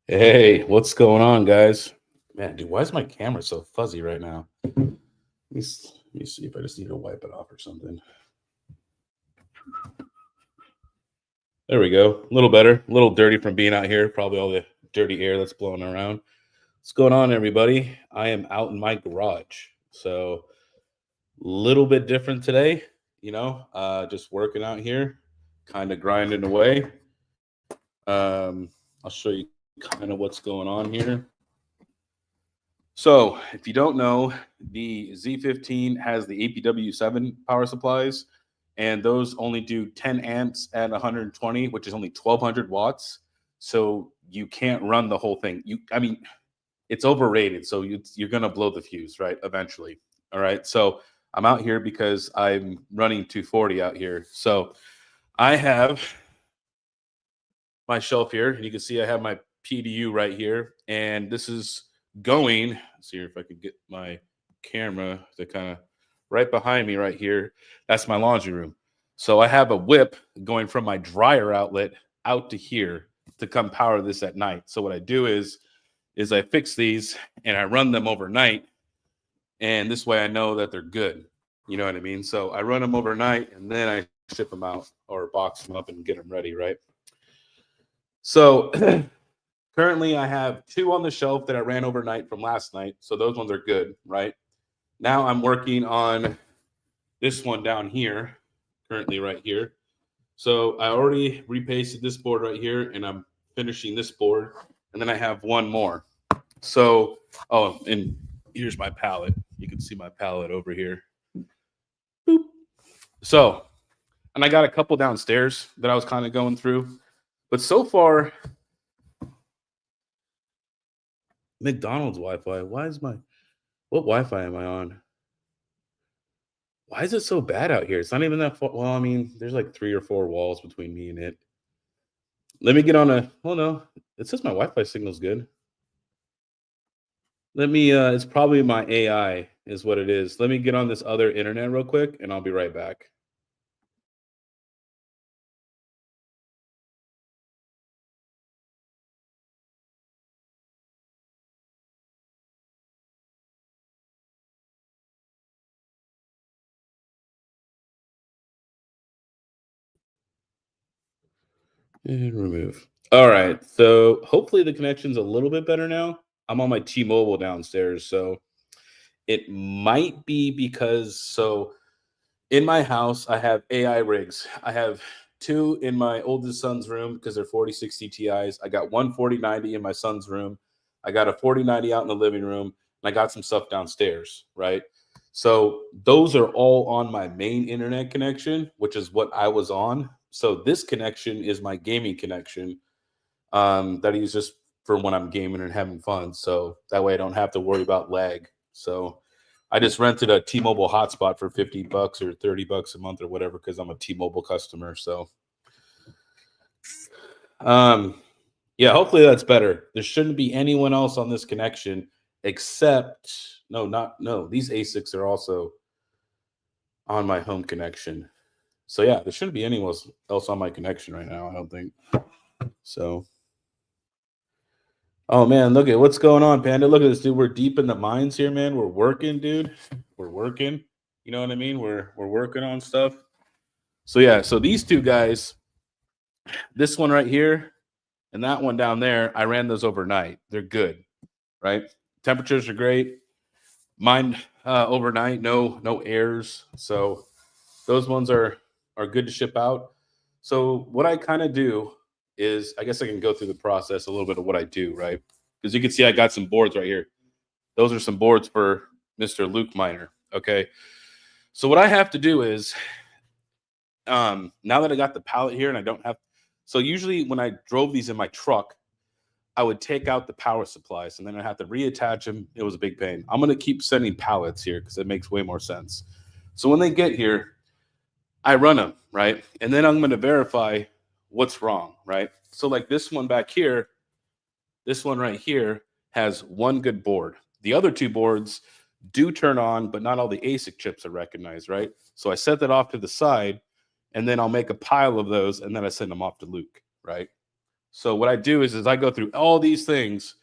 Hey, what's going on, guys? Man, dude, why is my camera so fuzzy right now? Let me see if I just need to wipe it off or something. There we go. A little better. A little dirty from being out here. Probably all the dirty air that's blowing around. What's going on, everybody? I am out in my garage. So, a little bit different today, just working out here, kind of grinding away. I'll show you kind of what's going on here. So, if you don't know, the Z15 has the APW7 power supplies, and those only do 10 amps at 120, which is only 1200 watts. So you can't run the whole thing. It's overrated. So you're gonna blow the fuse, right? Eventually. All right. So I'm out here because I'm running 240 out here. So I have my shelf here, and you can see I have my PDU right here, and this is going. Let's see if I could get my camera to kind of right behind me right here. That's my laundry room. So I have a whip going from my dryer outlet out to here to come power this at night. So what I do is I fix these and I run them overnight, and this way I know that they're good. You know what I mean? So I run them overnight and then I ship them out or box them up and get them ready, right? So currently I have 2 on the shelf that I ran overnight from last night. So those ones are good, right? Now I'm working on this one down here, currently right here. So I already repasted this board right here, and I'm finishing this board. And then I have one more. So, and here's my pallet. You can see my pallet over here. Boop. So, and I got a couple downstairs that I was kind of going through. But so far, McDonald's Wi-Fi. What Wi-Fi am I on? Why is it so bad out here? It's not even that far. Well, I mean, there's like 3 or 4 walls between me and it. Let me get on a, well, no, it says my Wi-Fi signal's good. It's probably my AI is what it is. Let me get on this other internet real quick and I'll be right back. And remove. All right. So hopefully the connection's a little bit better now. I'm on my T-Mobile downstairs, so it might be because in my house I have AI rigs. I have 2 in my oldest son's room because they're 4060 Ti's. I got one 4090 in my son's room. I got a 4090 out in the living room, and I got some stuff downstairs, right? So those are all on my main internet connection, which is what I was on. So this connection is my gaming connection that I use just for when I'm gaming and having fun. So that way I don't have to worry about lag. So I just rented a T-Mobile hotspot for $50 or $30 a month or whatever because I'm a T-Mobile customer. So yeah, hopefully that's better. There shouldn't be anyone else on this connection except these ASICs are also on my home connection. So yeah, there shouldn't be anyone else on my connection right now, I don't think. So oh man, look at what's going on, Panda. Look at this, dude. We're deep in the mines here, man. We're working, dude. We're working. You know what I mean? We're working on stuff. So yeah, so these 2 guys, this one right here and that one down there, I ran those overnight. They're good, right? Temperatures are great. Mine overnight, no errors. So those ones are good to ship out. So what I kind of do is, I guess I can go through the process a little bit of what I do, right? Because you can see I got some boards right here. Those are some boards for Mr. Luke Miner. Okay. So what I have to do is, now that I got the pallet here and I don't have, so usually when I drove these in my truck, I would take out the power supplies and then I have to reattach them. It was a big pain. I'm going to keep sending pallets here because it makes way more sense. So when they get here, I run them, right? And then I'm going to verify what's wrong, right? So like this one back here, this one right here has one good board. The other 2 boards do turn on, but not all the ASIC chips are recognized, right? So I set that off to the side, and then I'll make a pile of those, and then I send them off to Luke, right? So what I do is I go through all these things,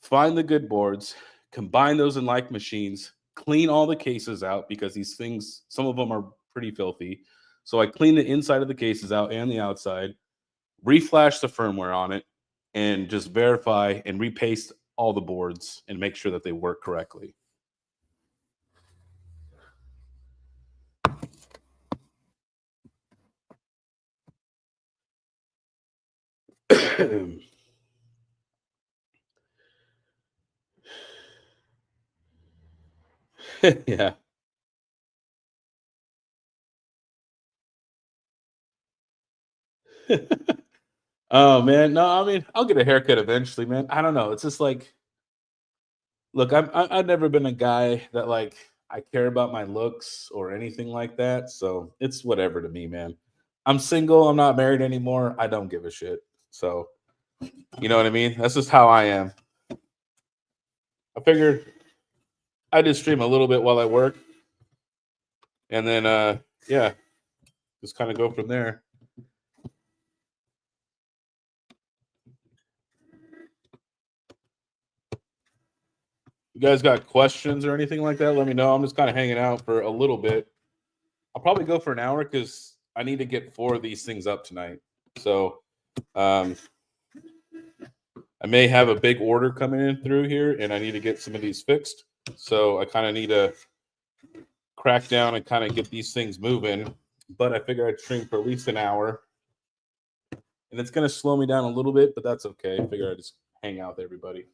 find the good boards, combine those in like machines, clean all the cases out because these things, some of them are pretty filthy. So I clean the inside of the cases out and the outside, reflash the firmware on it, and just verify and repaste all the boards and make sure that they work correctly. Yeah. Oh man, no, I mean, I'll get a haircut eventually, man. I don't know. It's just like, look, I've never been a guy that like I care about my looks or anything like that. So it's whatever to me, man. I'm single. I'm not married anymore. I don't give a shit. So you know what I mean? That's just how I am. I figured I just stream a little bit while I work, and then yeah, just kind of go from there. You guys got questions or anything like that? Let me know. I'm just kind of hanging out for a little bit. I'll probably go for an hour because I need to get 4 of these things up tonight. So I may have a big order coming in through here, and I need to get some of these fixed. So I kind of need to crack down and kind of get these things moving. But I figure I'd stream for at least an hour. And it's going to slow me down a little bit, but that's okay. I figure I'd just hang out with everybody.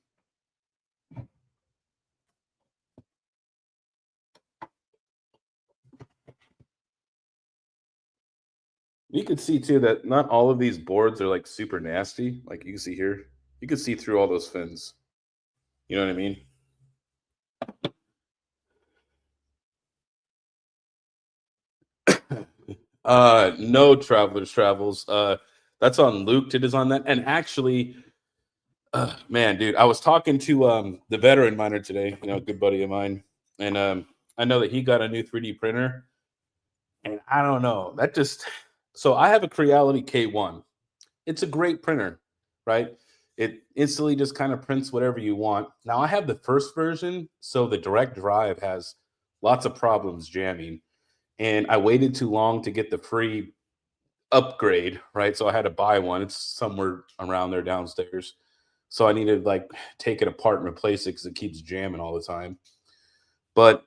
You can see too that not all of these boards are like super nasty. Like you can see here, you can see through all those fins. You know what I mean? No Travelers Travels. That's on Luke to design that. And actually, man, dude, I was talking to the veteran miner today, you know, a good buddy of mine, and I know that he got a new 3D printer, and I don't know, that just so I have a Creality K1. It's a great printer, right? It instantly just kind of prints whatever you want. Now I have the first version, so the direct drive has lots of problems jamming, and I waited too long to get the free upgrade, right? So I had to buy one. It's somewhere around there downstairs. So I needed like take it apart and replace it because it keeps jamming all the time. But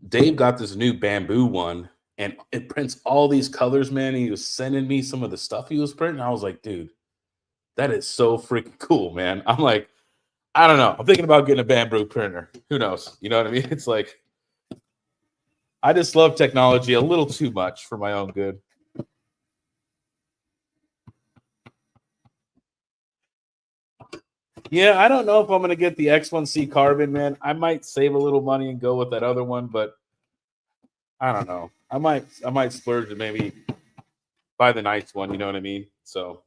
Dave got this new bamboo one and it prints all these colors, man. He was sending me some of the stuff he was printing. I was like, dude, that is so freaking cool, man. I'm like, I don't know. I'm thinking about getting a bamboo printer. Who knows? You know what I mean? It's like, I just love technology a little too much for my own good. Yeah, I don't know if I'm going to get the X1C carbon, man. I might save a little money and go with that other one, but I don't know. I might splurge and maybe buy the nice one, you know what I mean? So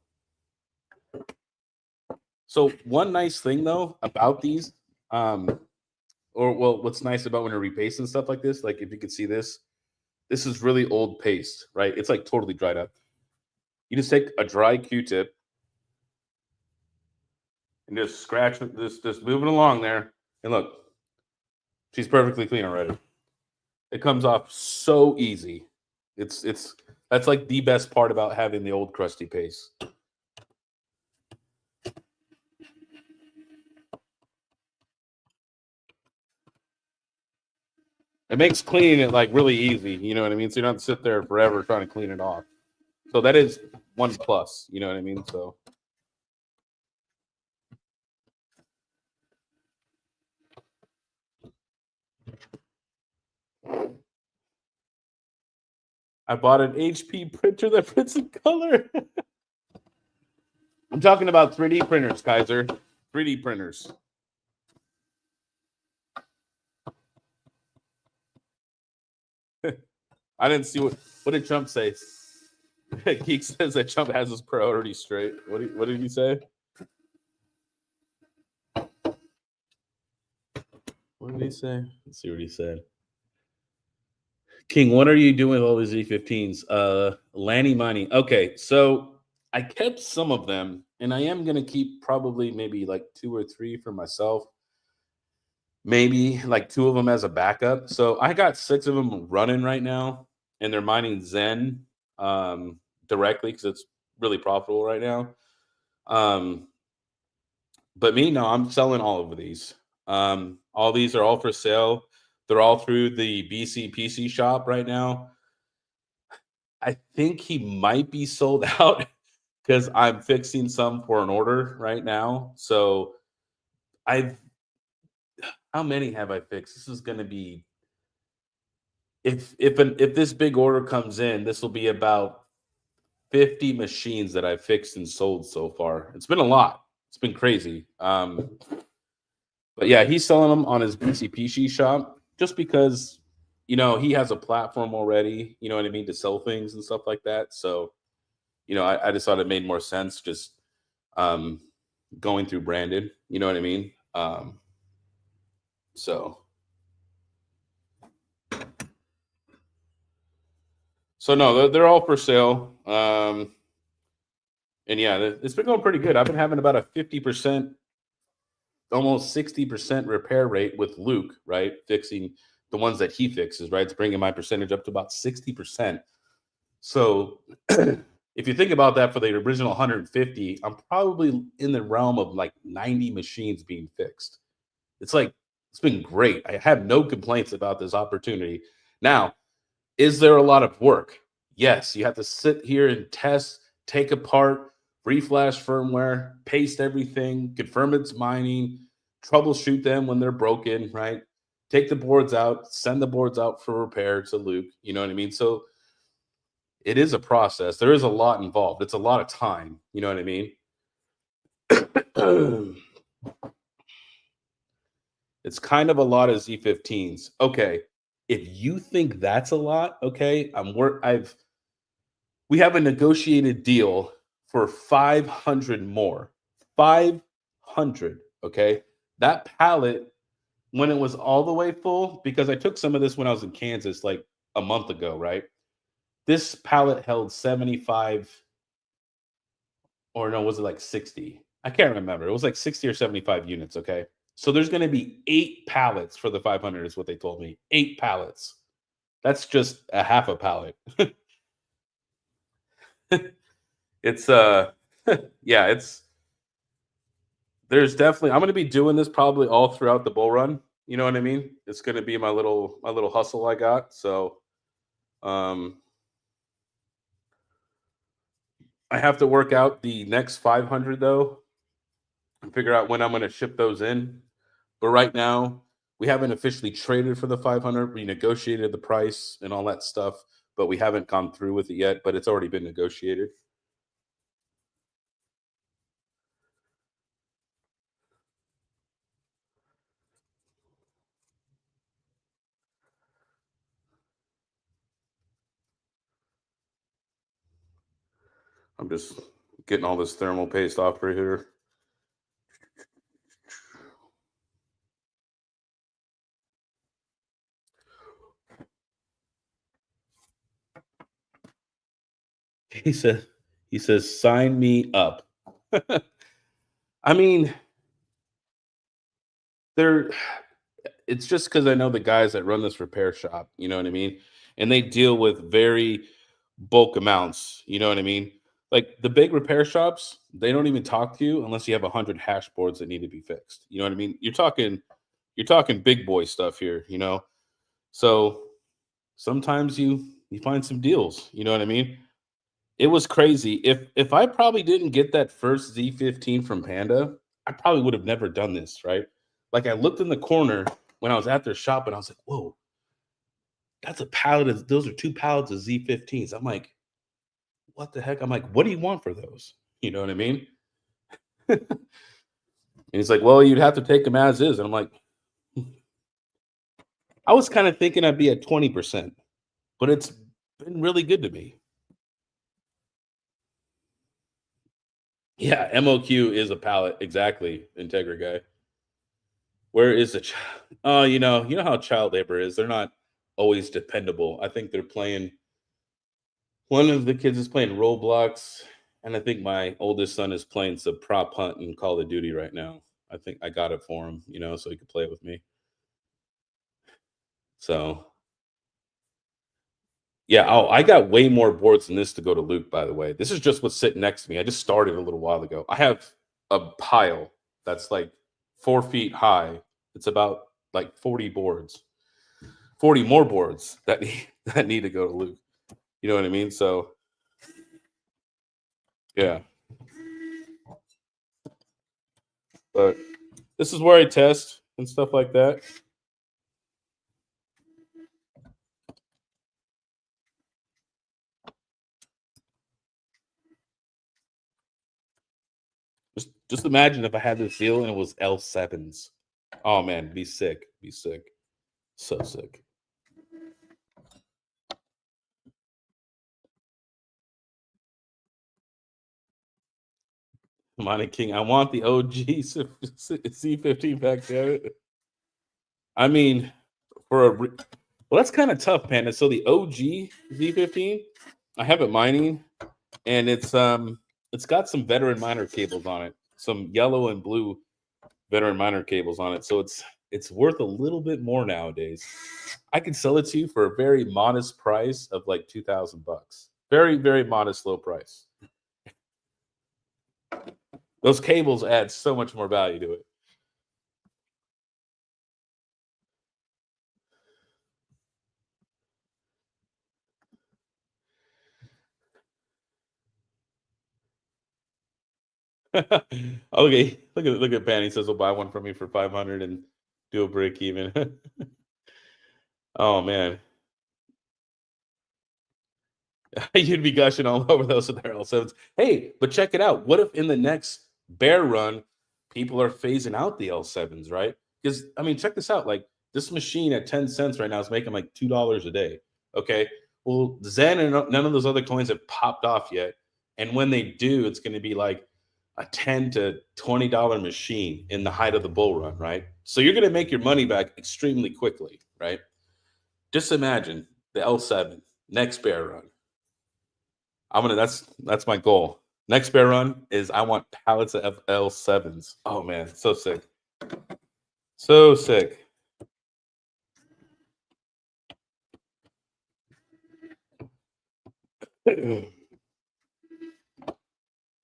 one nice thing though about these, or well, what's nice about when you're repasting stuff like this, like if you could see this, this is really old paste, right? It's like totally dried up. You just take a dry Q-tip and just scratch it, just moving along there, and look, she's perfectly clean already. It comes off so easy. It's that's like the best part about having the old crusty paste. It makes cleaning it like really easy, you know what I mean? So you don't have to sit there forever trying to clean it off. So that is one plus, you know what I mean? So I bought an HP printer that prints in color. I'm talking about 3D printers, Kaiser. 3D printers. I didn't see what did Trump say? Geek says that Trump has his priorities straight. What did he say? What did he say? Let's see what he said. King, what are you doing with all these Z15s? Lanny Money. Okay, so I kept some of them, and I am gonna keep probably maybe like 2 or 3 for myself, maybe like 2 of them as a backup. So I got 6 of them running right now, and they're mining Zen, um, directly because it's really profitable right now. Um, but me, no, I'm selling all of these. All these are all for sale. They're all through the BC shop right now. I think he might be sold out because I'm fixing some for an order right now. So I've how many have I fixed? This is gonna be if this big order comes in, this will be about 50 machines that I've fixed and sold so far. It's been a lot. It's been crazy. But yeah, he's selling them on his BCPC shop just because he has a platform already, you know what I mean, to sell things and stuff like that. So, I just thought it made more sense just um going through branded, you know what I mean? So so no, they're all for sale. And yeah, it's been going pretty good. I've been having about a 50%, almost 60% repair rate with Luke, right? Fixing the ones that he fixes, right? It's bringing my percentage up to about 60%. So if you think about that for the original 150, I'm probably in the realm of like 90 machines being fixed. It's like, it's been great. I have no complaints about this opportunity. Now, is there a lot of work? Yes, you have to sit here and test, take apart, reflash firmware, paste everything, confirm it's mining, troubleshoot them when they're broken, right? Take the boards out, send the boards out for repair to Luke. You know what I mean? So it is a process. There is a lot involved. It's a lot of time. You know what I mean? It's kind of a lot of Z15s. Okay. If you think that's a lot, okay, we have a negotiated deal for 500 more. 500, okay? That pallet, when it was all the way full, because I took some of this when I was in Kansas like a month ago, right? This pallet held 75, or no, was it like 60? I can't remember. It was like 60 or 75 units, okay? So there's going to be 8 pallets for the 500 is what they told me. 8 pallets. That's just a half a pallet. It's yeah, there's definitely I'm going to be doing this probably all throughout the bull run. You know what I mean? It's going to be my little hustle I got. So, um I have to work out the next 500 though and figure out when I'm going to ship those in. But right now, we haven't officially traded for the 500. We negotiated the price and all that stuff, but we haven't gone through with it yet, but it's already been negotiated. I'm just getting all this thermal paste off right here. He said he says sign me up. I mean, they're it's just because I know the guys that run this repair shop, you know what I mean? And they deal with very bulk amounts, you know what I mean? Like the big repair shops, they don't even talk to you unless you have 100 hash boards that need to be fixed. You know what I mean? You're talking big boy stuff here, you know? So sometimes you find some deals, you know what I mean? It was crazy. If I probably didn't get that first Z15 from Panda, I probably would have never done this, right? Like I looked in the corner when I was at their shop and I was like, "Whoa, that's a pallet of those are 2 pallets of Z15s." I'm like, "What the heck?" I'm like, "What do you want for those?" You know what I mean? And he's like, "Well, you'd have to take them as is." And I'm like, "I was kind of thinking I'd be at 20%, but it's been really good to me." Yeah, MOQ is a pallet, exactly, Integra guy. Where is the you know how child labor is. They're not always dependable. I think they're playing one of the kids is playing Roblox And I think my oldest son is playing some prop hunt in Call of Duty right now. I think I got it for him, so he could play it with me. So yeah, oh, I got way more boards than this to go to Luke, by the way. This is just what's sitting next to me. I just started a little while ago. I have a pile that's like 4 feet high. It's about like 40 boards, 40 more boards that that need to go to Luke. You know what I mean? So yeah. But this is where I test and stuff like that. Just imagine if I had this deal and it was L7s. Oh man, be sick. Be sick. So sick. Money King, I want the OG Z15 back there. I mean, well, that's kind of tough, Panda. So the OG Z15, I have it mining, and it's got some veteran miner cables on it, some yellow and blue veteran miner cables on it. So it's worth a little bit more nowadays. I can sell it to you for a very modest price of like $2,000. Very, very modest, low price. Those cables add so much more value to it. Okay, look at Ben. He says he'll buy one from me for 500 and do a break even. Oh man, you'd be gushing all over those with their L7s. Hey, but check it out. What if in the next bear run, people are phasing out the L7s, right? Because I mean, check this out. Like this machine at 10 cents right now is making like $2 a day. Okay. Well, Zen and none of those other coins have popped off yet. And when they do, it's going to be like a $10 to $20 machine in the height of the bull run, right? So you're going to make your money back extremely quickly, right? Just imagine the L7 next bear run. That's my goal. Next bear run is I want pallets of L7s. Oh man, so sick. So sick.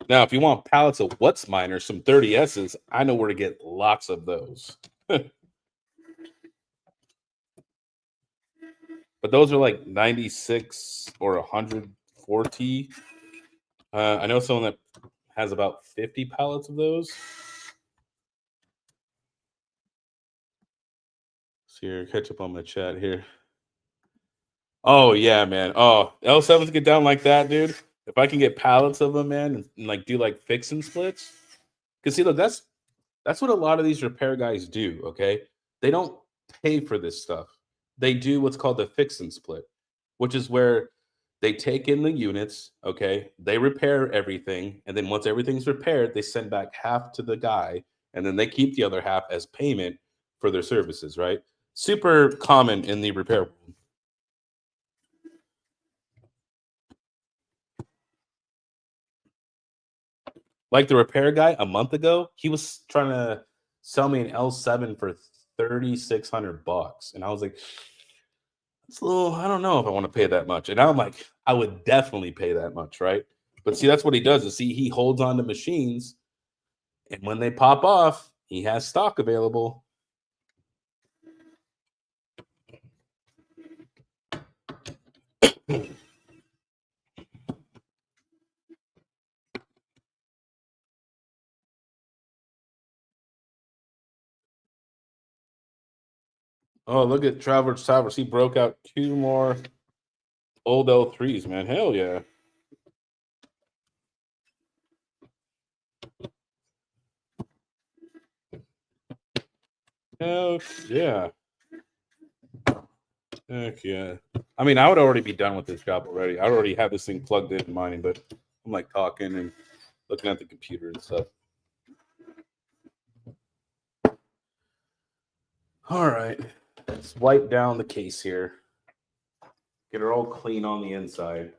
Now, if you want pallets of what's miners, some 30Ss, I know where to get lots of those. But those are like 96 or 140. I know someone that has about 50 pallets of those. So here, catch up on my chat here. Oh yeah, man. Oh, L7s get down like that, dude. If I can get pallets of them, man, and like do like fix and splits. Because see, look, that's what a lot of these repair guys do. Okay, they don't pay for this stuff. They do what's called the fix and split, which is where they take in the units. Okay, they repair everything, and then once everything's repaired, they send back half to the guy, and then they keep the other half as payment for their services. Right? Super common in the repair world. Like the repair guy a month ago, he was trying to sell me an L7 for $3,600, and I was like, "It's a little. I don't know if I want to pay that much." And now I'm like, "I would definitely pay that much, right?" But see, that's what he does. Is see, he holds on to machines, and when they pop off, he has stock available. Oh, look at Traverse Towers. He broke out 2 more old L3s, man. Hell yeah. Hell yeah. Heck yeah. I mean, I would already be done with this job already. I already have this thing plugged in mining, but I'm like talking and looking at the computer and stuff. All right. Let's wipe down the case here. Get her all clean on the inside.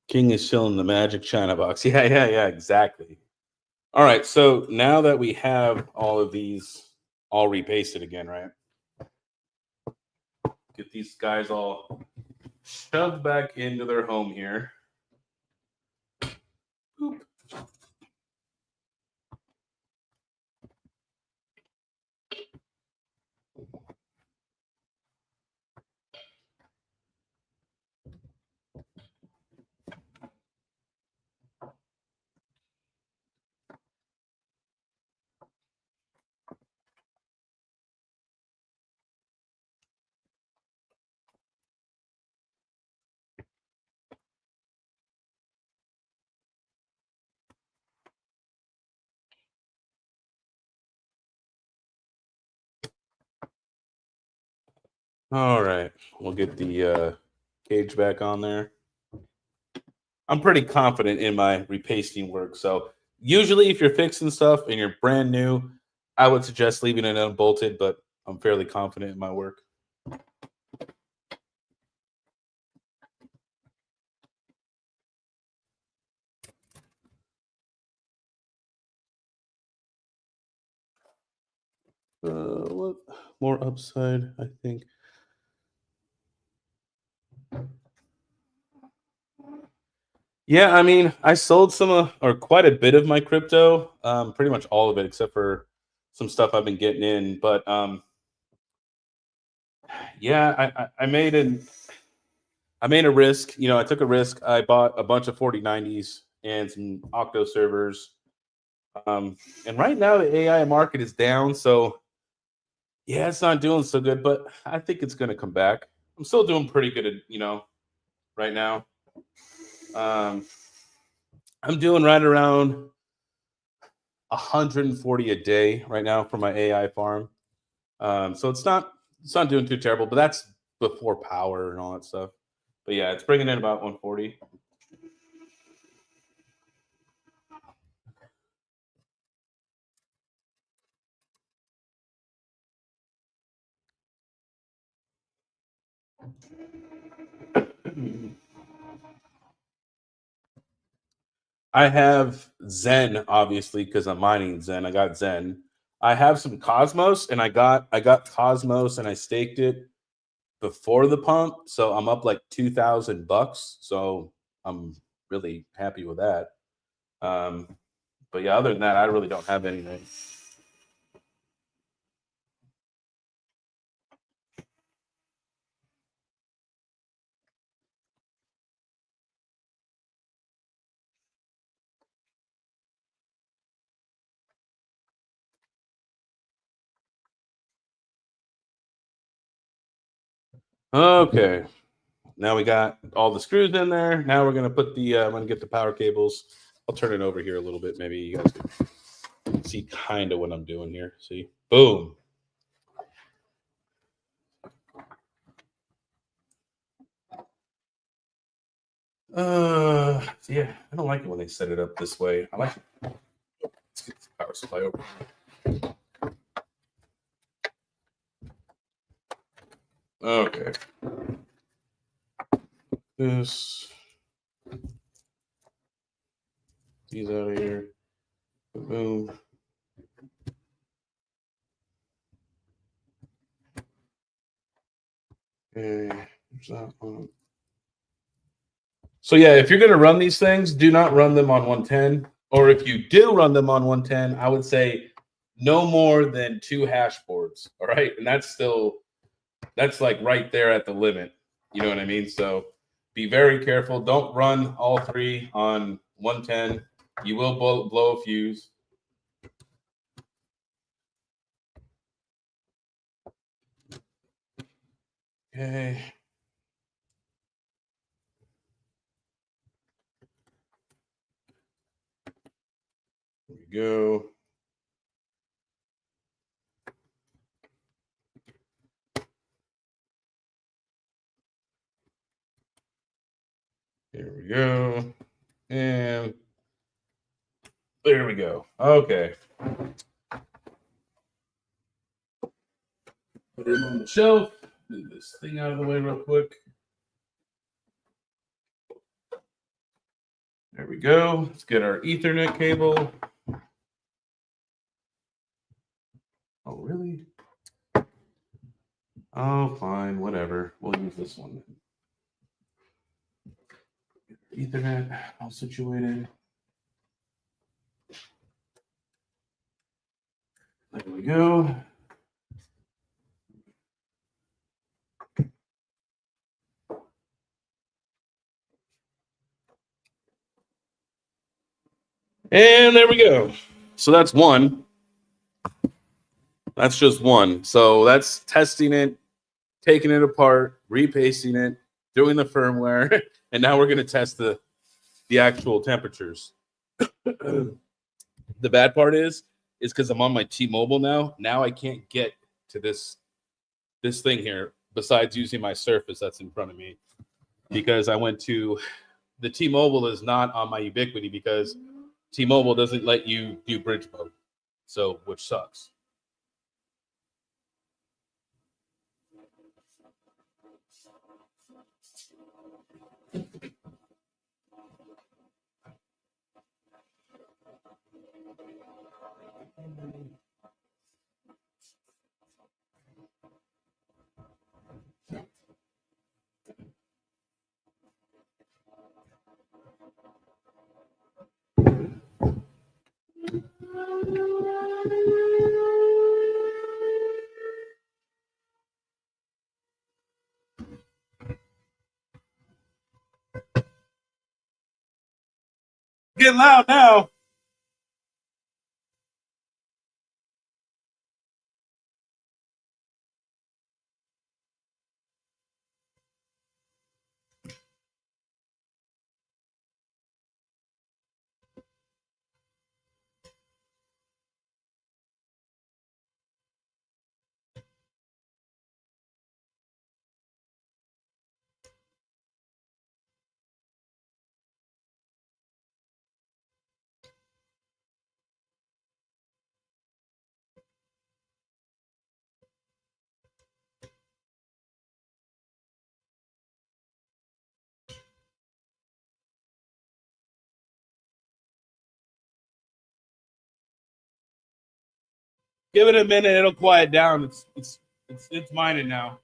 KiiNG is still in the magic China box. Yeah, exactly. All right, so now that we have all of these all repasted again, right? Get these guys all shoved back into their home here. Boop. All right, we'll get the cage back on there. I'm pretty confident in my repasting work. So usually if you're fixing stuff and you're brand new, I would suggest leaving it unbolted, but I'm fairly confident in my work. What more upside, I think. Yeah, I mean, I sold some or quite a bit of my crypto, pretty much all of it, except for some stuff I've been getting in. But yeah, I made a risk. You know, I took a risk. I bought a bunch of 4090s and some Octo servers. And right now the AI market is down, so yeah, it's not doing so good, but I think it's going to come back. I'm still doing pretty good, right now. Um, I'm doing right around 140 a day right now for my AI farm. So it's not doing too terrible, but that's before power and all that stuff. But yeah, it's bringing in about 140. I have Zen, obviously, because I'm mining Zen. I got Zen. I have some Cosmos, and I got Cosmos, and I staked it before the pump, so I'm up like $2,000. So I'm really happy with that. Um, but yeah, other than that, I really don't have anything. Okay, now we got all the screws in there. Now we're gonna put the I'm gonna get the power cables. I'll turn it over here a little bit. Maybe you guys can see kind of what I'm doing here. See, boom. Yeah, I don't like it when they set it up this way. I like it. Let's get the power supply over. Okay. This. These out of here. Boom. Okay. There's that one. So yeah, if you're going to run these things, do not run them on 110. Or if you do run them on 110, I would say no more than 2 hash boards. All right. And that's like right there at the limit. You know what I mean? So be very careful. Don't run all 3 on 110. You will blow a fuse. Okay. There we go. There we go. And there we go. Okay. Put it on the shelf. Move this thing out of the way real quick. There we go. Let's get our Ethernet cable. Oh, really? Oh, fine, whatever. We'll use this one. Ethernet all situated. There we go. And there we go. So that's one. That's just one. So that's testing it, taking it apart, repasting it, doing the firmware, and now we're going to test the actual temperatures. The bad part is because I'm on my T-Mobile now. Now I can't get to this thing here besides using my Surface that's in front of me, because I went to the T-Mobile is not on my Ubiquiti because T-Mobile doesn't let you do bridge mode, so which sucks. Getting loud now. Give it a minute; it'll quiet down. It's mining now.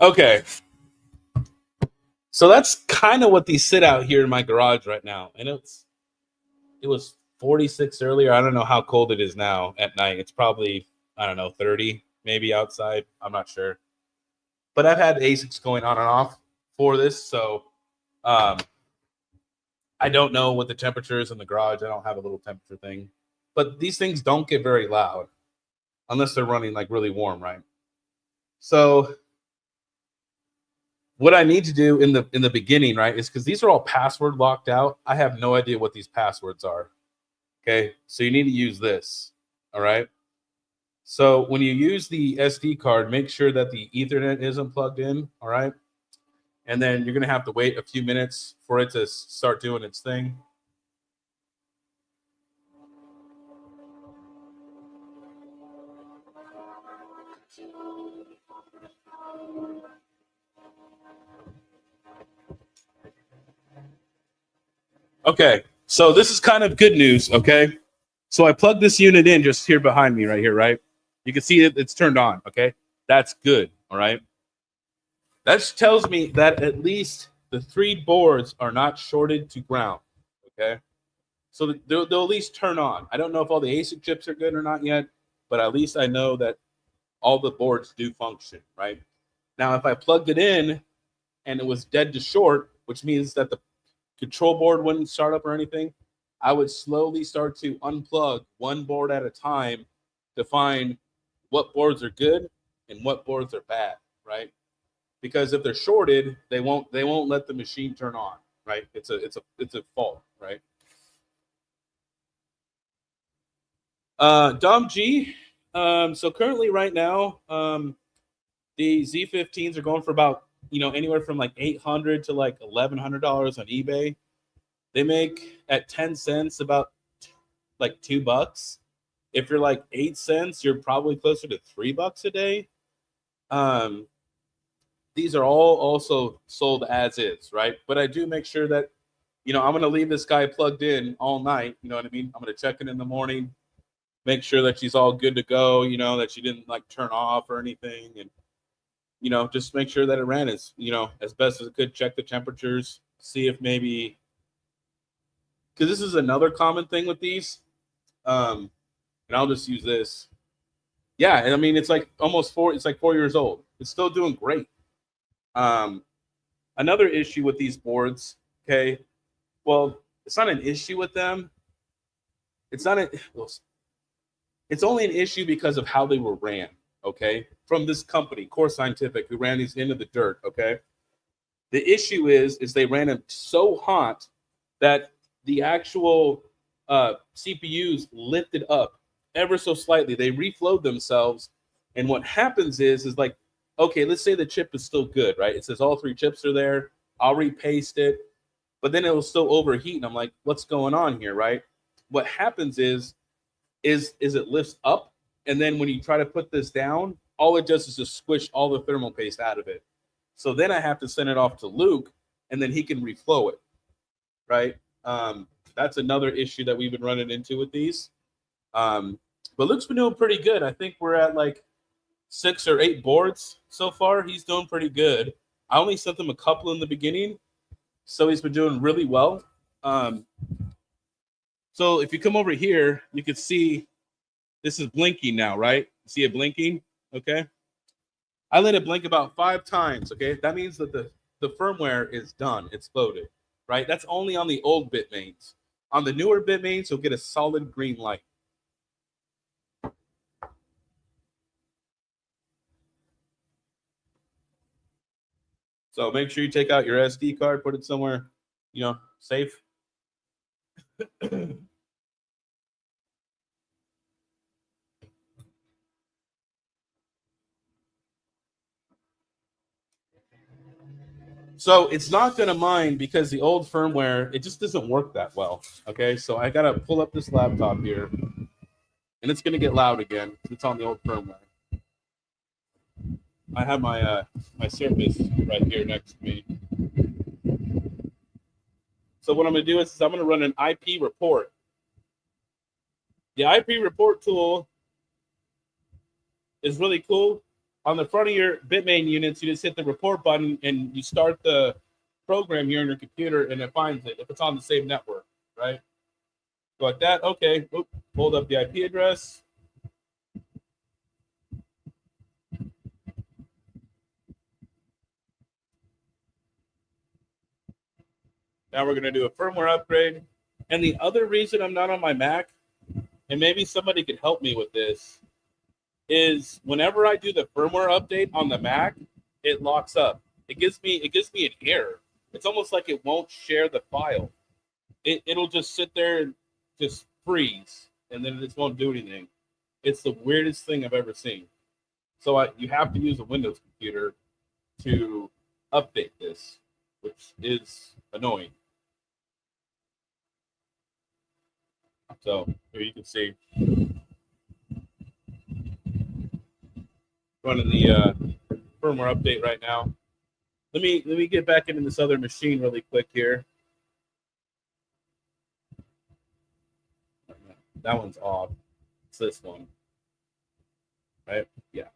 Okay, so that's kind of what these sit out here in my garage right now, and it was 46 earlier. I don't know how cold it is now at night. It's probably, I don't know, 30 maybe outside. I'm not sure. But I've had ASICs going on and off for this, so I don't know what the temperature is in the garage. I don't have a little temperature thing. But these things don't get very loud unless they're running like really warm, right? So what I need to do in the beginning, right, is because these are all password locked out. I have no idea what these passwords are. Okay, so you need to use this. All right. So when you use the SD card, make sure that the Ethernet isn't plugged in. All right. And then you're going to have to wait a few minutes for it to start doing its thing. Okay, so this is kind of good news, okay? So I plugged this unit in just here behind me right here, right? You can see it's turned on, okay? That's good, all right? That tells me that at least the 3 boards are not shorted to ground, okay? So they'll at least turn on. I don't know if all the ASIC chips are good or not yet, but at least I know that all the boards do function, right? Now, if I plugged it in and it was dead to short, which means that the control board wouldn't start up or anything, I would slowly start to unplug one board at a time to find what boards are good and what boards are bad, right? Because if they're shorted, they won't let the machine turn on, right? It's a fault, right? Dom G. So currently, right now, the Z15s are going for about you know, anywhere from like $800 to like $1,100 on eBay. They make at 10 cents about like $2. If you're like 8 cents, you're probably closer to $3 a day. These are all also sold as is, right? But I do make sure that, you know, I'm going to leave this guy plugged in all night. You know what I mean? I'm going to check it in the morning, make sure that she's all good to go, you know, that she didn't like turn off or anything. And, you know, just make sure that it ran as, you know, as best as it could, check the temperatures, see if maybe, because this is another common thing with these. And I'll just use this. Yeah. And I mean, it's like it's like 4 years old. It's still doing great. Another issue with these boards, okay, well, it's not an issue with them. It's only an issue because of how they were ran, okay, from this company, Core Scientific, who ran these into the dirt, okay. The issue is they ran them so hot that the actual CPUs lifted up ever so slightly. They reflowed themselves, and what happens is like, okay, let's say the chip is still good, right? It says all 3 chips are there. I'll repaste it, but then it will still overheat, and I'm like, what's going on here, right? What happens is it lifts up, and then when you try to put this down, all it does is just squish all the thermal paste out of it. So then I have to send it off to Luke, and then he can reflow it, right? That's another issue that we've been running into with these. But Luke's been doing pretty good. I think we're at like 6 or 8 boards so far. He's doing pretty good. I only sent him a couple in the beginning, so he's been doing really well. So if you come over here, you can see this is blinking now, right? See it blinking? Okay. I let it blink about 5 times, okay? That means that the firmware is done. It's loaded, right? That's only on the old bitmains. On the newer bitmains, you'll get a solid green light. So make sure you take out your SD card, put it somewhere, you know, safe. So it's not going to mine because the old firmware, it just doesn't work that well. Okay, so I got to pull up this laptop here, and it's going to get loud again. It's on the old firmware. I have my my Surface right here next to me. So what I'm going to do is I'm going to run an IP report. The IP report tool is really cool. On the front of your bitmain units, you just hit the report button and you start the program here on your computer, and it finds it if it's on the same network, right? Go like that. Okay. Oop, hold up the IP address. Now we're going to do a firmware upgrade. And the other reason I'm not on my Mac, and maybe somebody could help me with this, is whenever I do the firmware update on the Mac, it locks up. It gives me an error. It's almost like it won't share the file. It'll just sit there and just freeze, and then it just won't do anything. It's the weirdest thing I've ever seen. So you have to use a Windows computer to update this, which is annoying. So here you can see running the firmware update right now. Let me get back into this other machine really quick here. That one's off. It's this one, right? Yeah.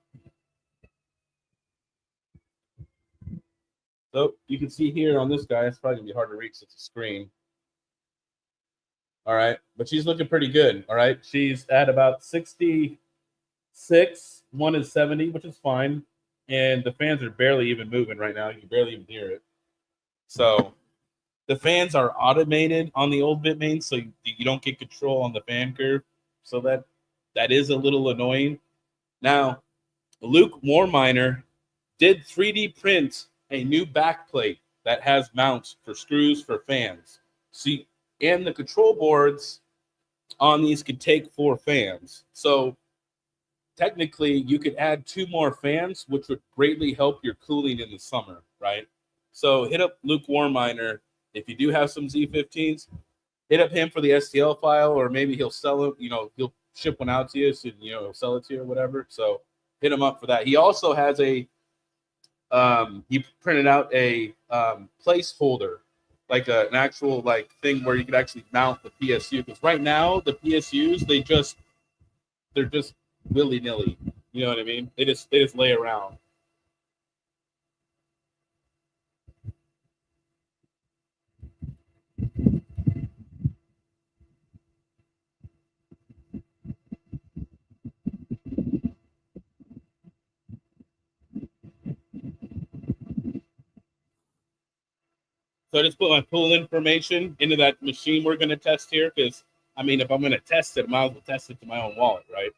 So you can see here on this guy, it's probably gonna be hard to reach. It's a screen. All right, but she's looking pretty good. All right, she's at about 66. One is 70, which is fine, and the fans are barely even moving right now. You can barely even hear it. So the fans are automated on the old bitmain, so you don't get control on the fan curve. So that is a little annoying. Now, Luke Warminer did 3D print a new backplate that has mounts for screws for fans. See, and the control boards on these could take 4 fans. So technically, you could add 2 more fans, which would greatly help your cooling in the summer, right? right? So hit up Lukewarm Miner. If you do have some Z15s, hit up him for the STL file, or maybe he'll sell it. He'll ship one out to you, so he'll sell it to you or whatever. So hit him up for that. He also has he printed out a placeholder, like an actual like thing where you could actually mount the PSU. Because right now the PSUs they're just willy nilly. You know what I mean? They just lay around. So I just put my pool information into that machine we're going to test here, because I mean, if I'm going to test it, I might as well test it to my own wallet, right?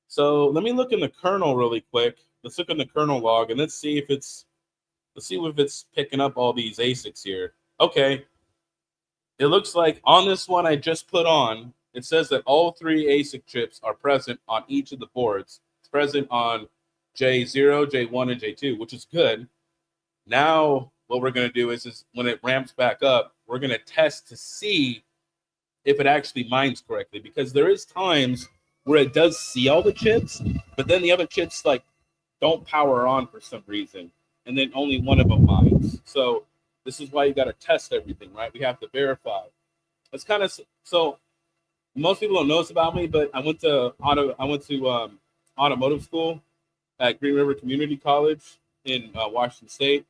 So let me look in the kernel really quick. Let's look in the kernel log and let's see if it's picking up all these ASICs here. Okay. It looks like on this one I just put on, it says that all 3 ASIC chips are present on each of the boards. It's present on J0, J1, and J2, which is good. Now what we're going to do is when it ramps back up, we're going to test to see if it actually mines correctly, because there is times where it does see all the chips, but then the other chips like don't power on for some reason, and then only one of them mines. So this is why you got to test everything, right? We have to verify. It's kind of so. Most people don't know this about me, but I went to automotive school at Green River Community College in Washington State,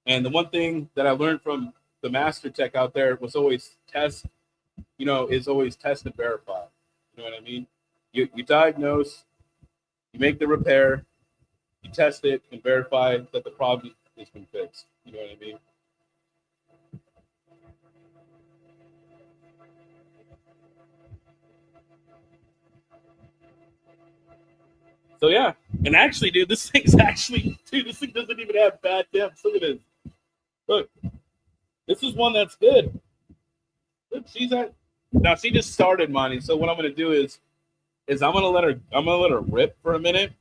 and the one thing that I learned from the master tech out there was always test. Is always test and verify. You know what I mean? You diagnose, you make the repair, you test it and verify that the problem has been fixed. You know what I mean? So yeah, and actually, dude, this thing doesn't even have bad temps. Look at this. Look, this is one that's good. Look, she just started mining. So what I'm gonna do is I'm gonna let her rip for a minute,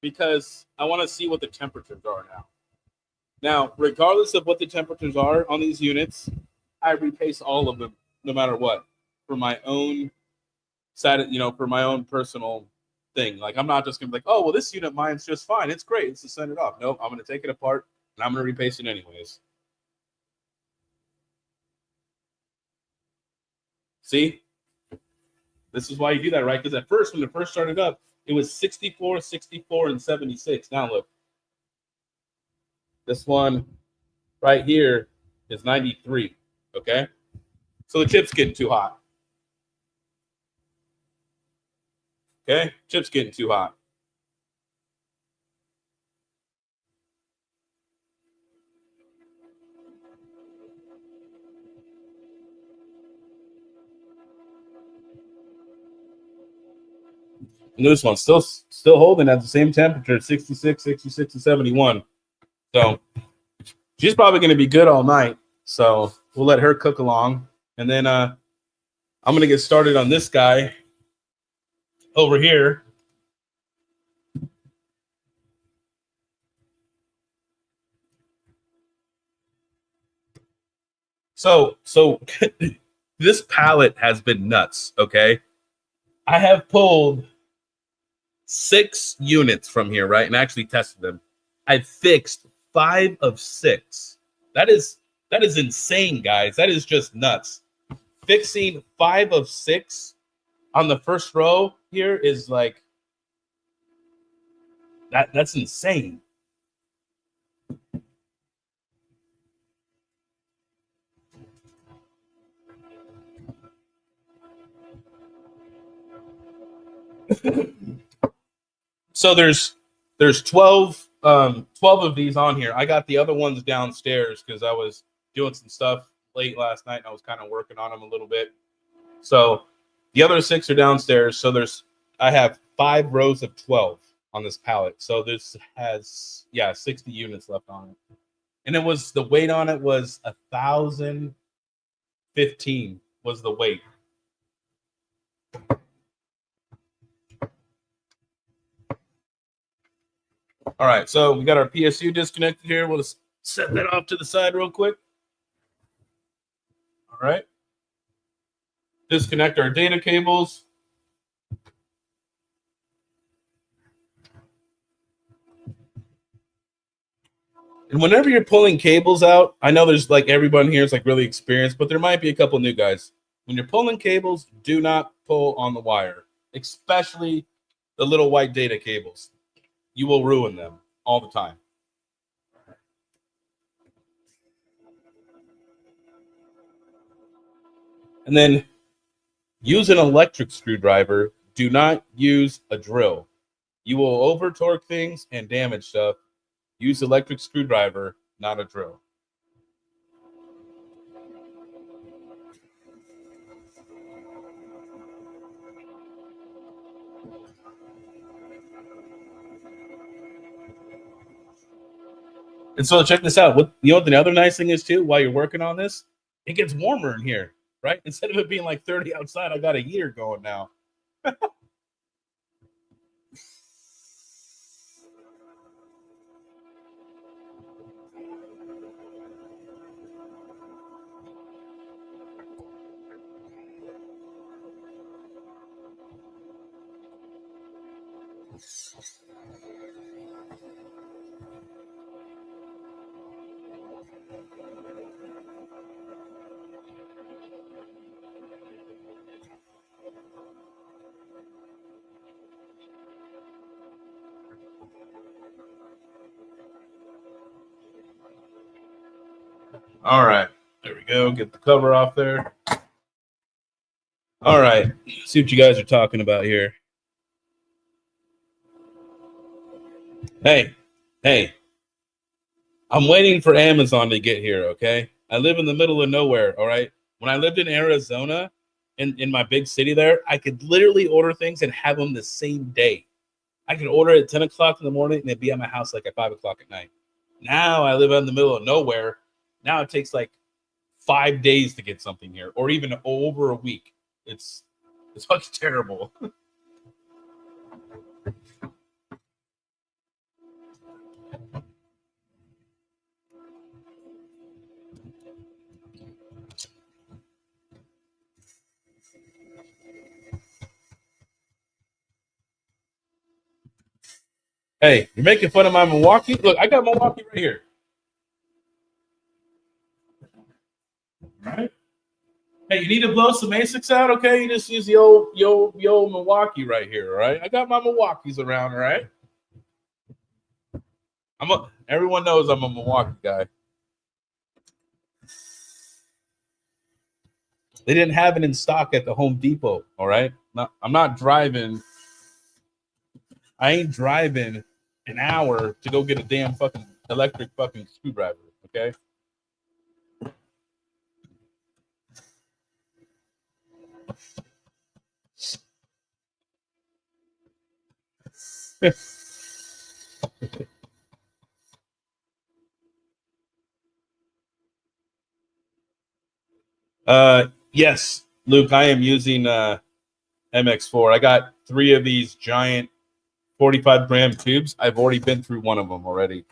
because I want to see what the temperatures are now. Now, regardless of what the temperatures are on these units, I repaste all of them no matter what, for my own for my own personal thing. Like, I'm not just gonna be like, oh well, this unit mine's just fine. It's great. Let's just send it off. Nope, I'm gonna take it apart and I'm gonna repaste it anyways. See? This is why you do that, right? Because at first, when it first started up, it was 64, 64, and 76. Now look. This one right here is 93. Okay? So the chip's getting too hot. Okay? Chip's getting too hot. And this one's still holding at the same temperature, 66, 66, and 71. So she's probably going to be good all night. So we'll let her cook along. And then I'm going to get started on this guy over here. So this pallet has been nuts, okay? I have pulled 6 units from here, right? And actually tested them. I fixed 5 of 6. That is insane, guys. That is just nuts. Fixing 5 of 6 on the first row here is like that's insane. So there's 12 of these on here. I got the other ones downstairs because I was doing some stuff late last night and I was kind of working on them a little bit. So the other 6 are downstairs. So I have 5 rows of 12 on this pallet. So this has 60 units left on it. And it was the weight on it was 1,015 was the weight. All right, so we got our PSU disconnected here. We'll just set that off to the side real quick. All right. Disconnect our data cables. And whenever you're pulling cables out, I know there's like everyone here is like really experienced, but there might be a couple new guys. When you're pulling cables, do not pull on the wire, especially the little white data cables. You will ruin them all the time. And then use an electric screwdriver. Do not use a drill. You will over torque things and damage stuff. Use electric screwdriver, not a drill. And so check this out. What the other nice thing is too, while you're working on this, it gets warmer in here, right? Instead of it being like 30 outside, I got a heater going now. All right. There we go. Get the cover off there. All right. See what you guys are talking about here. Hey. I'm waiting for Amazon to get here, okay? I live in the middle of nowhere, all right? When I lived in Arizona, in my big city there, I could literally order things and have them the same day. I could order it at 10 o'clock in the morning and it'd be at my house like at 5 o'clock at night. Now I live in the middle of nowhere. Now it takes like 5 days to get something here, or even over a week. It's fucking terrible. Hey, you're making fun of my Milwaukee? Look, I got Milwaukee right here. All right. Hey, you need to blow some ASICs out, okay? You just use the old Milwaukee right here, all right? I got my Milwaukees around, all right? Everyone knows I'm a Milwaukee guy. They didn't have it in stock at the Home Depot, all right? I'm not driving. I ain't driving an hour to go get a damn fucking electric fucking screwdriver, okay? Yes, Luke, I am using MX4. I got 3 of these giant 45-gram tubes. I've already been through one of them already.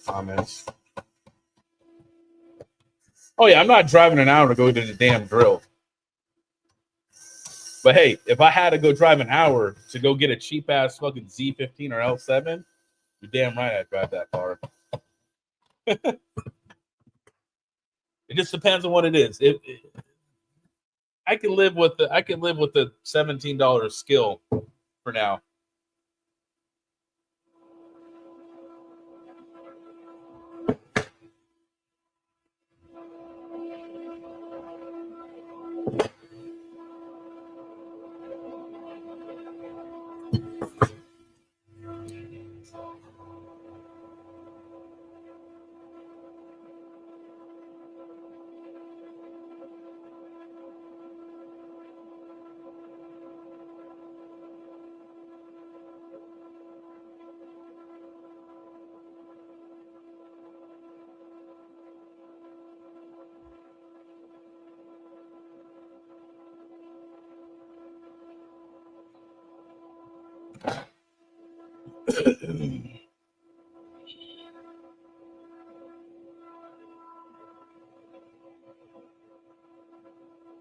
Comments. Oh yeah, I'm not driving an hour to go to the damn drill. But hey, if I had to go drive an hour to go get a cheap ass fucking Z15 or L7, you're damn right I'd drive that far. It just depends on what it is. I can live with the $17 skill for now.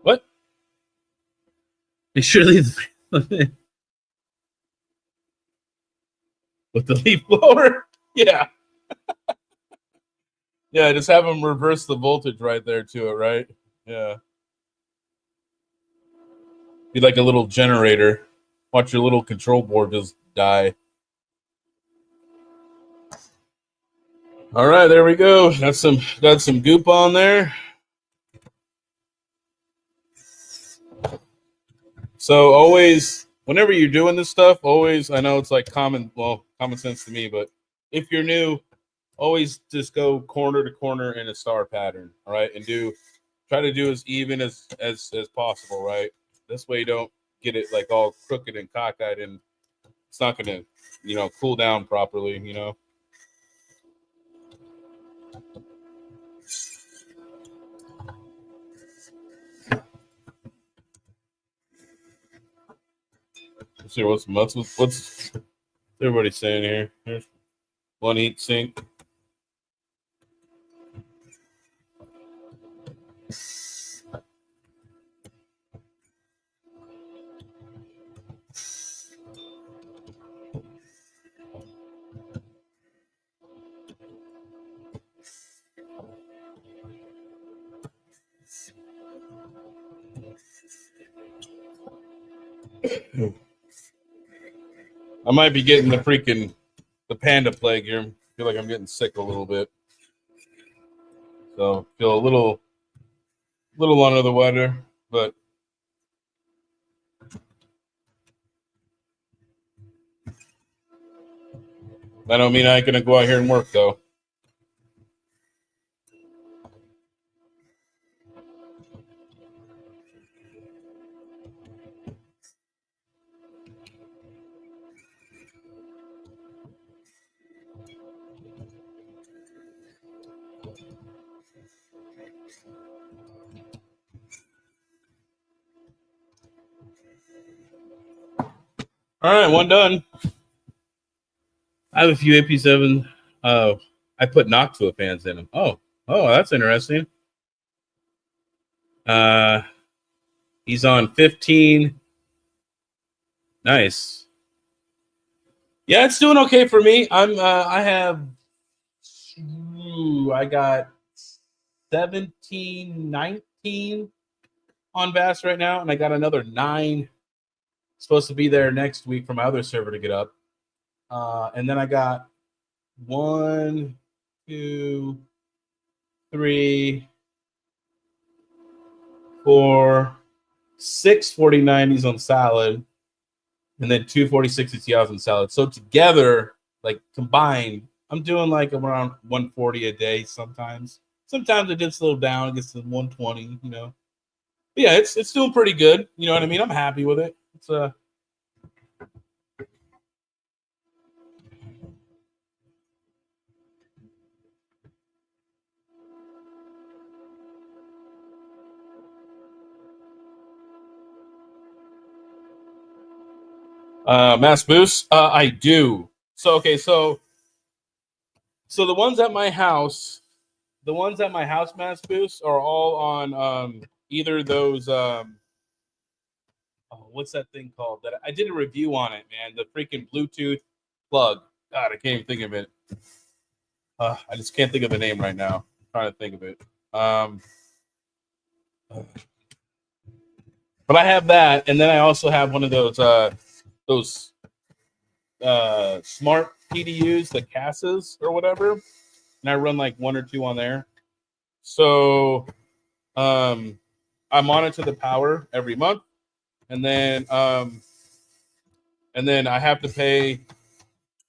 What? They should leave with the leaf blower. Yeah. Yeah, just have them reverse the voltage right there to it, right? Yeah. Be like a little generator. Watch your little control board just die. All right, there we go. Got some goop on there. So always, whenever you're doing this stuff, always, I know it's like common sense to me, but if you're new, always just go corner to corner in a star pattern, all right? And try to do as even as possible, right? This way you don't get it like all crooked and cockeyed, and it's not gonna, cool down properly, Let's see what's everybody saying here. Here's one heat sink. I might be getting the panda plague here. I feel like I'm getting sick a little bit. So feel a little under the weather, but that don't mean I ain't gonna go out here and work though. All right, one done. I have a few AP7. I put Noctua fans in them. Oh, that's interesting. He's on 15. Nice. Yeah, it's doing okay for me. I got 17, 19 on VAS right now, and I got another 9 supposed to be there next week for my other server to get up. And then I got 1, 2, 3, 4, 6 4090s on salad, and then 2 4060 Ti's on salad. So together, like combined, I'm doing like around 140 a day sometimes. Sometimes it dips a little down, it gets to 120, But yeah, it's doing pretty good. You know what I mean? I'm happy with it. It's mass boost. I do. So okay, so the ones at my house, mass boost are all on either those what's that thing called? That I did a review on it, man. The freaking Bluetooth plug. God, I can't even think of it. I just can't think of the name right now. I'm trying to think of it. But I have that, and then I also have one of those smart PDUs, the CASs or whatever, and I run like 1 or 2 on there. So I monitor the power every month, and then I have to pay.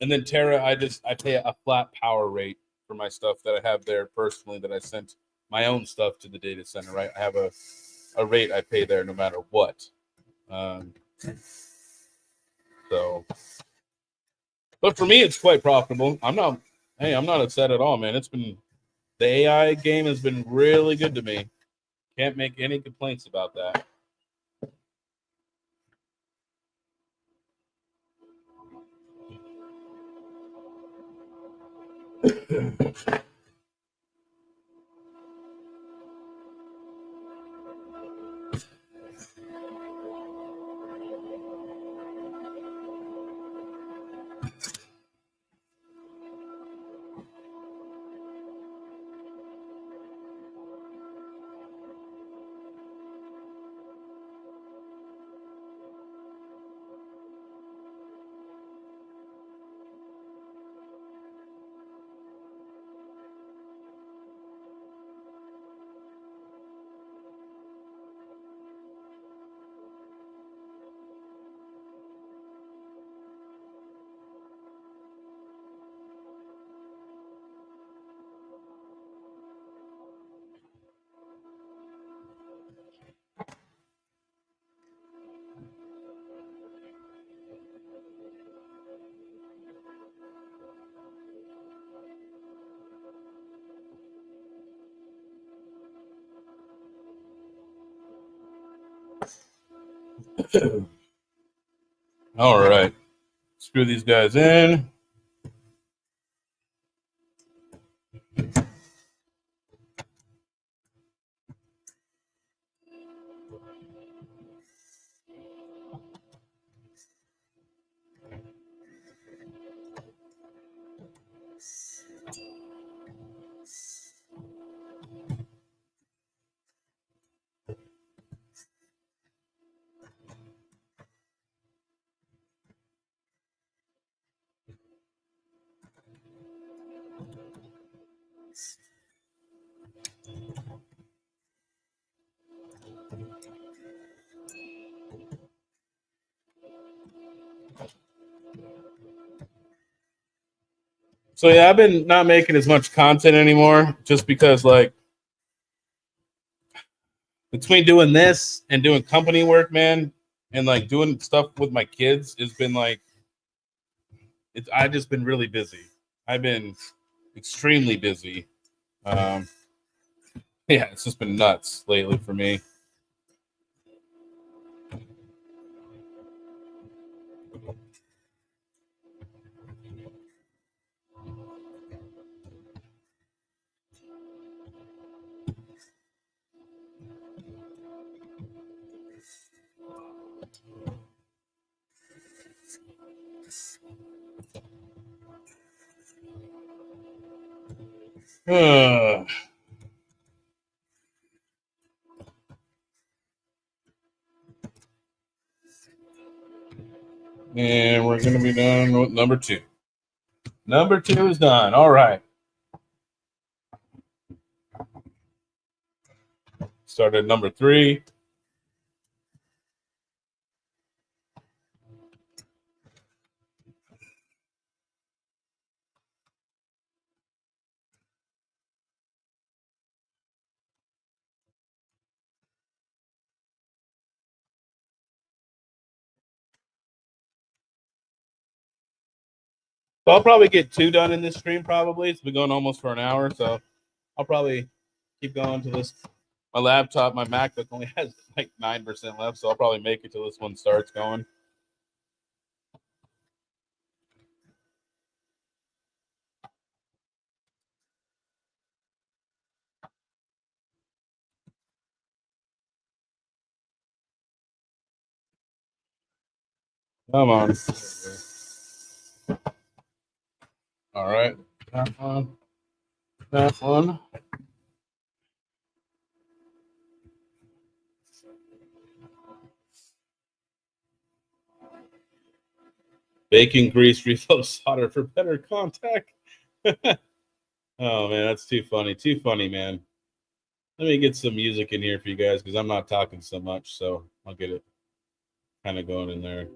And then Terra, I pay a flat power rate for my stuff that I have there personally, that I sent my own stuff to the data center, right? I have a rate I pay there no matter what. So, but for me, it's quite profitable. I'm not upset at all, man. The AI game has been really good to me. Can't make any complaints about that. All right. Screw these guys in. So yeah, I've been not making as much content anymore just because like between doing this and doing company work, man, and like doing stuff with my kids has been like I've just been really busy. I've been extremely busy. Um, yeah, it's just been nuts lately for me. And we're going to be done with number 2. Number 2 is done. All right. Started number 3. So I'll probably get 2 done in this stream. Probably it's been going almost for an hour, so I'll probably keep going to this. My laptop, my MacBook only has like 9% left, so I'll probably make it till this one starts going. Come on. All right. That one. That one. Baking grease refill solder for better contact. Oh man, that's too funny. Too funny, man. Let me get some music in here for you guys because I'm not talking so much, so I'll get it kind of going in there.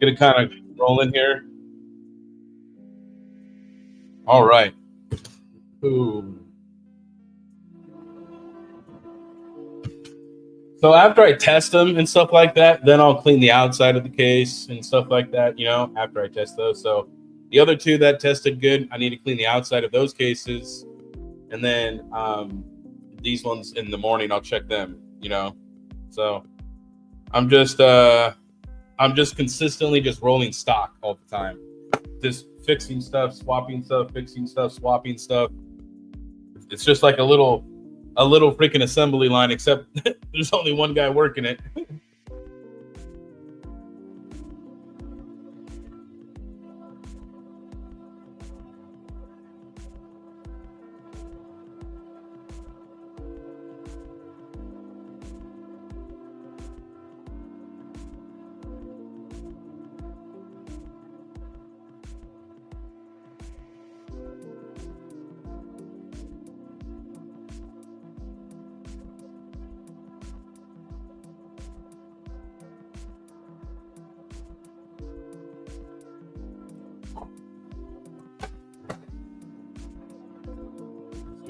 Get it kind of rolling here. All right. Ooh. So after I test them and stuff like that, then I'll clean the outside of the case and stuff like that, after I test those. So the other 2 that tested good, I need to clean the outside of those cases. And then these ones in the morning, I'll check them, So I'm just consistently just rolling stock all the time. Just fixing stuff, swapping stuff, fixing stuff, swapping stuff. It's just like a little freaking assembly line, except there's only one guy working it.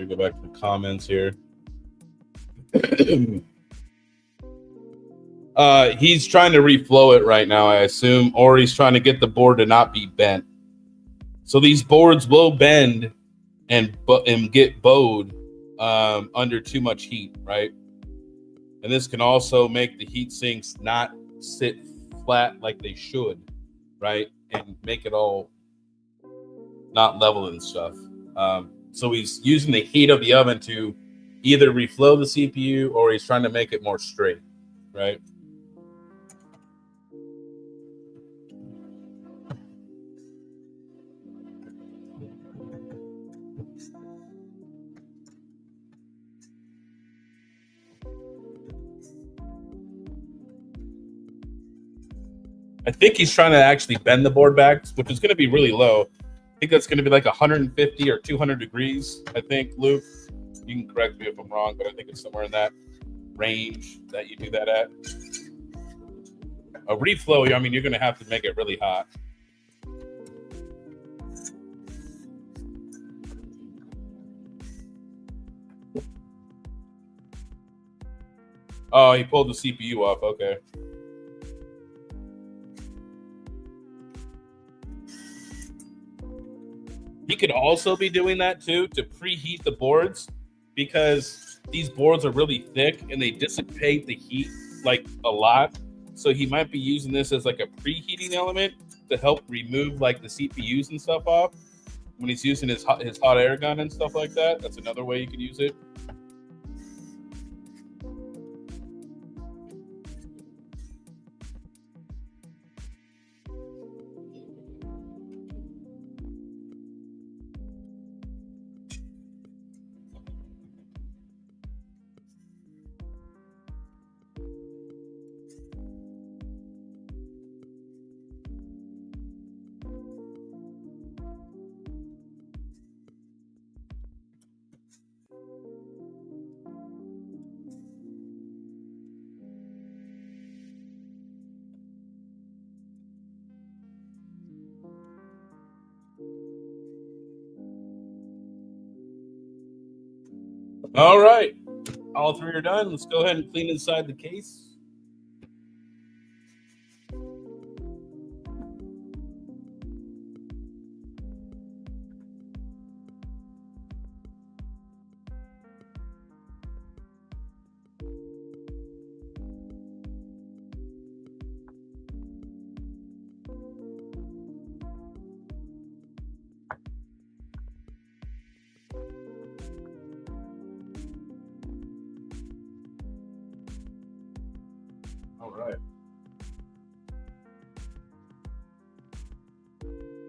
Go back to the comments here. He's trying to reflow it right now, I assume, or he's trying to get the board to not be bent. So these boards will bend and get bowed under too much heat, right? And this can also make the heat sinks not sit flat like they should, right? And make it all not level and stuff. So he's using the heat of the oven to either reflow the CPU or he's trying to make it more straight, right? I think he's trying to actually bend the board back, which is going to be really low. I think that's going to be like 150 or 200 degrees, I think, Luke. You can correct me if I'm wrong, but I think it's somewhere in that range that you do that at. A reflow, I mean, you're going to have to make it really hot. Oh, he pulled the CPU off. Okay. He could also be doing that too to preheat the boards, because these boards are really thick and they dissipate the heat like a lot. So he might be using this as like a preheating element to help remove like the CPUs and stuff off when he's using his hot air gun and stuff like that. That's another way you could use it. All right. All three are done. Let's go ahead and clean inside the case.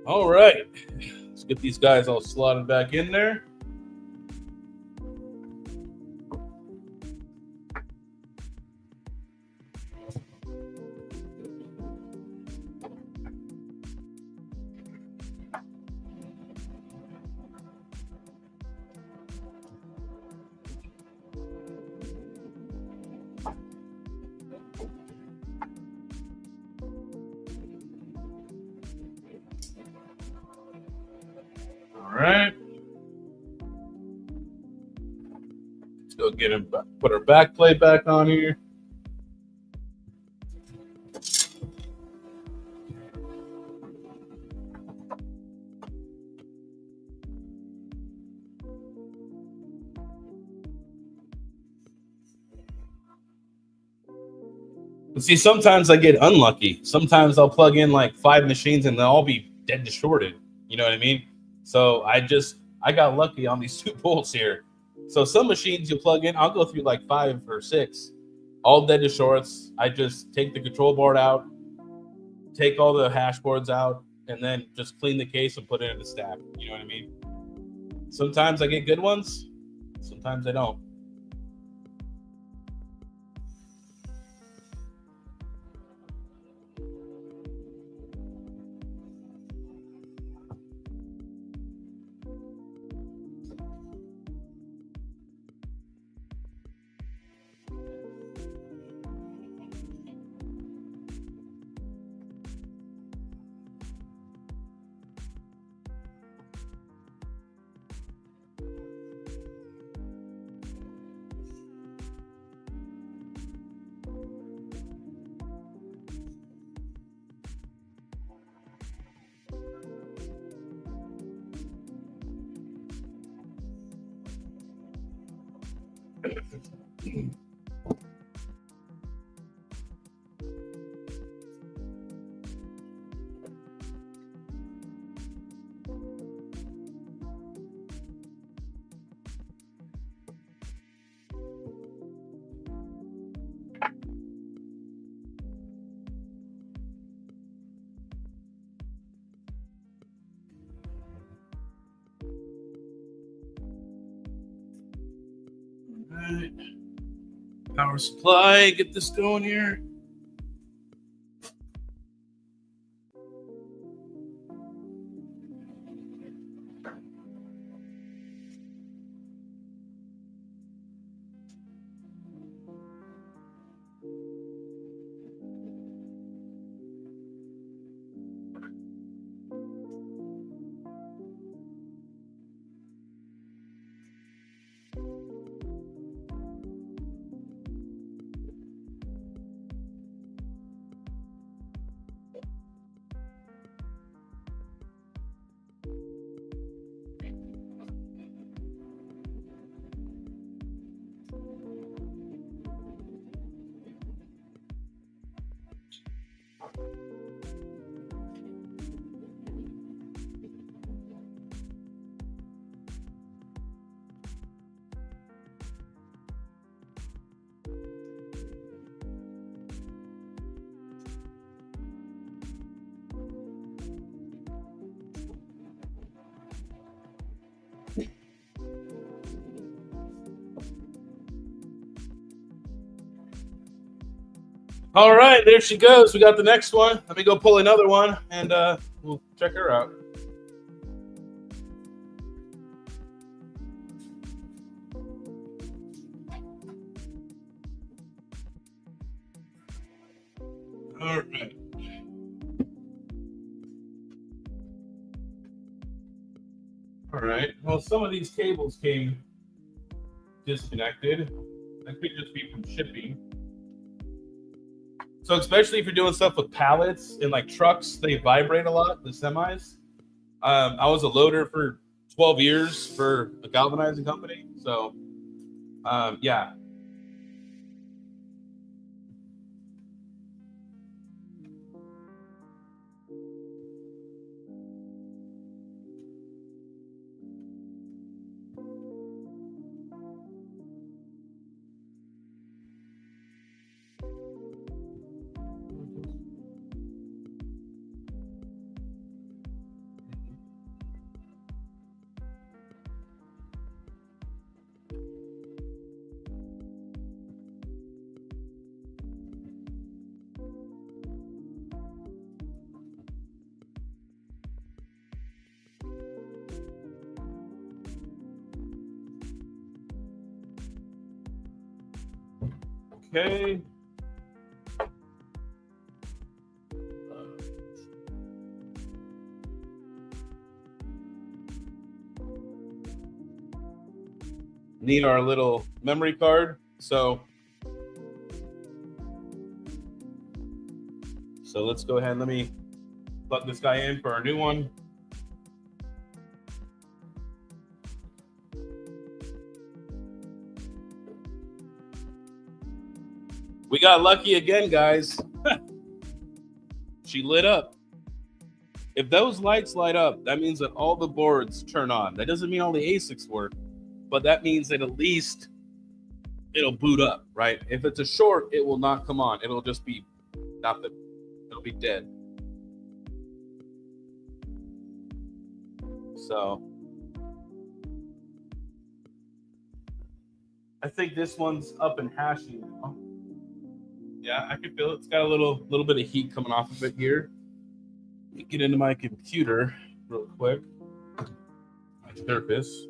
All right. Let's get these guys all slotted back in there. All right. Let's go get him. Put our back plate back on here. But see, sometimes I get unlucky. Sometimes I'll plug in like 5 machines and they'll all be dead distorted. You know what I mean? So I got lucky on these 2 bolts here. So some machines you plug in, I'll go through like 5 or 6, all dead to shorts. I just take the control board out, take all the hash boards out, and then just clean the case and put it in the stack. You know what I mean? Sometimes I get good ones, sometimes I don't. All right. Power supply, get this going here. All right, there she goes. We got the next one. Let me go pull another one, and we'll check her out. All right. All right. Well, some of these cables came disconnected. That could just be from shipping. So especially if you're doing stuff with pallets and like trucks, they vibrate a lot, the semis. I was a loader for 12 years for a galvanizing company. So yeah. Okay. Need our little memory card. So let's go ahead and let me plug this guy in for our new one. We got lucky again, guys. She lit up. If those lights light up, that means that all the boards turn on. That doesn't mean all the ASICs work, but that means that at least it'll boot up, right? If it's a short, it will not come on. It'll just be nothing. It'll be dead. So I think this one's up and hashing now. Yeah, I can feel it. It's got a little bit of heat coming off of it here. Let me get into my computer real quick. My Surface.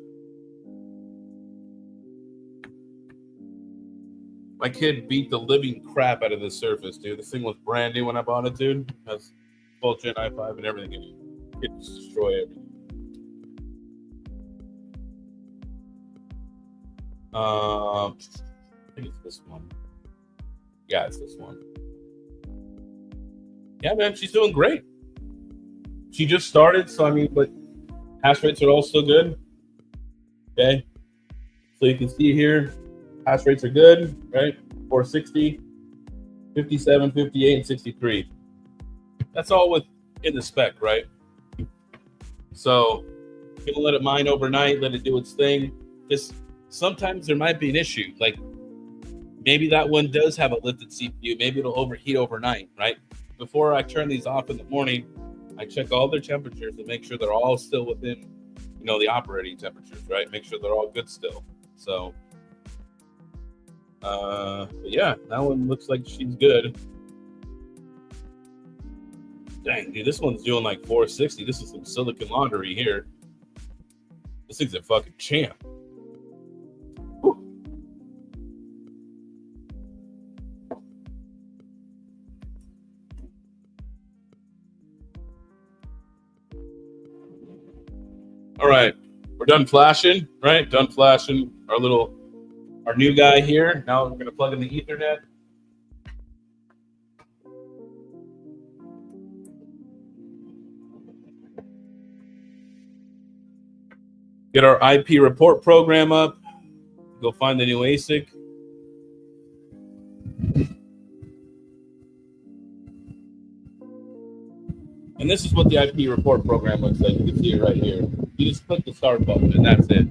My kid beat the living crap out of this Surface, dude. This thing was brand new when I bought it, dude. It has full Gen i5 and everything in it. It just destroy everything. I think it's this one. Yeah, it's this one. Yeah, man, she's doing great. She just started, so I mean, but hash rates are all still good. Okay, so you can see here, hash rates are good, right? 460, 57, 58, and 63. That's all within the spec, right? So, gonna let it mine overnight, let it do its thing. Sometimes there might be an issue, like maybe that one does have a lifted CPU. Maybe it'll overheat overnight, right? Before I turn these off in the morning, I check all their temperatures and make sure they're all still within, the operating temperatures, right? Make sure they're all good still. So, but yeah, that one looks like she's good. Dang, dude, this one's doing like 460. This is some silicon laundry here. This thing's a fucking champ. All right, we're done flashing, right? Done flashing our new guy here. Now we're gonna plug in the Ethernet. Get our IP report program up. Go find the new ASIC. And this is what the IP report program looks like. You can see it right here. You just click the start button and that's it.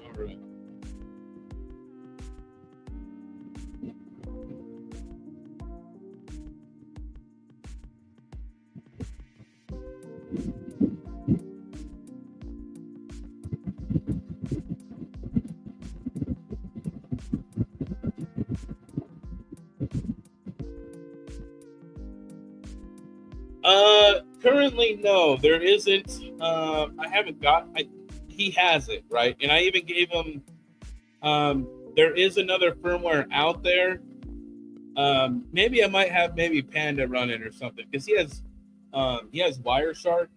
All right. Currently, no, there isn't. I haven't got. He has it, right? And I even gave him. There is another firmware out there. Maybe I might have Panda run it or something because he has Wireshark.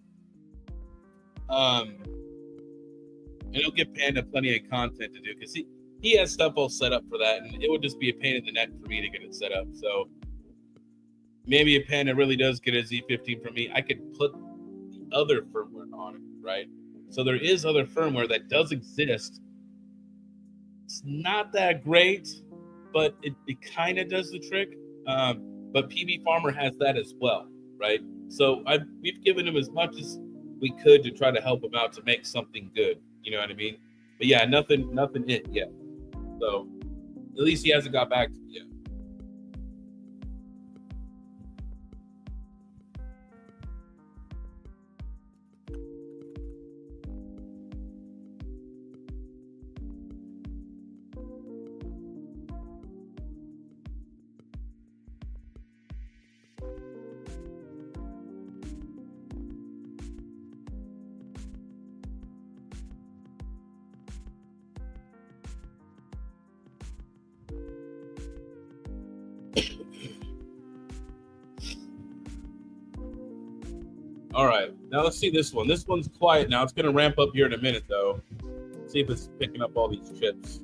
And it'll give Panda plenty of content to do because he has stuff all set up for that, and it would just be a pain in the neck for me to get it set up. So maybe if Panda really does get a Z15 from me, I could put the other firmware on it, right? So there is other firmware that does exist. It's not that great, but it kind of does the trick. But PB Farmer has that as well, right? So we've given him as much as we could to try to help him out to make something good. You know what I mean? But yeah, nothing it yet. So at least he hasn't got back to me yet. All right, now let's see this one. This one's quiet now. It's going to ramp up here in a minute, though. See if it's picking up all these chips.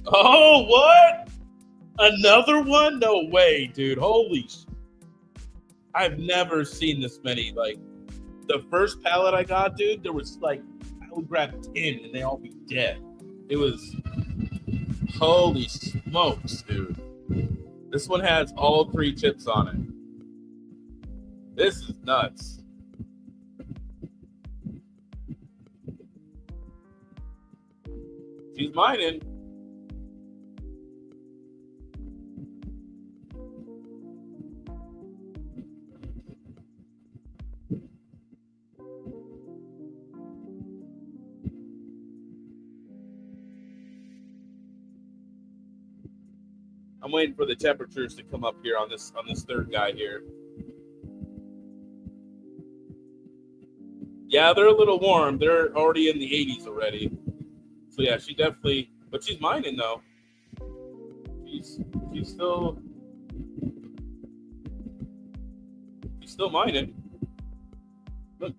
Oh, what? Another one? No way, dude. Holy sh! I've never seen this many. Like, the first pallet I got, dude, there was like, I would grab 10 and they all be dead. It was, holy smokes, dude. This one has all 3 chips on it. This is nuts. She's mining. I'm waiting for the temperatures to come up here on this third guy here. Yeah, they're a little warm. They're already in the 80s already. So yeah, she definitely, but she's mining though. She's still mining. Look,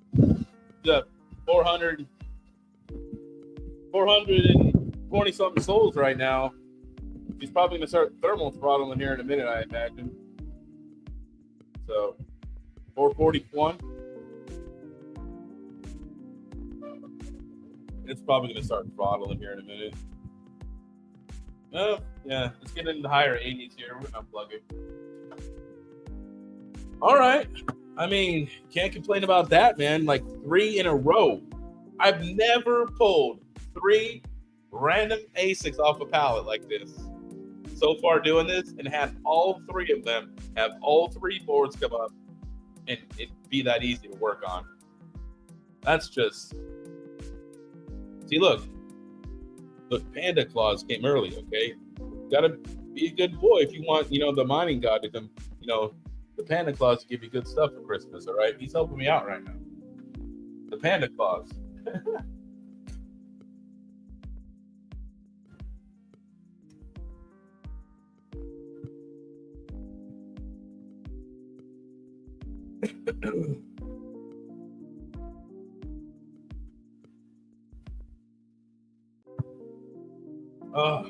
the 420 something souls right now. She's probably gonna start thermal throttling here in a minute, I imagine. So 441. It's probably going to start throttling here in a minute. Oh, yeah. Let's get into the higher 80s here. We're going to unplug it. All right. I mean, can't complain about that, man. Like 3 in a row. I've never pulled 3 random ASICs off a pallet like this. So far doing this and had all 3 of them have all 3 boards come up and it be that easy to work on. That's just... See, look, Panda Claus came early, okay? Gotta be a good boy if you want, the mining god to come, the Panda Claus to give you good stuff for Christmas, all right? He's helping me out right now. The Panda Claus. Oh,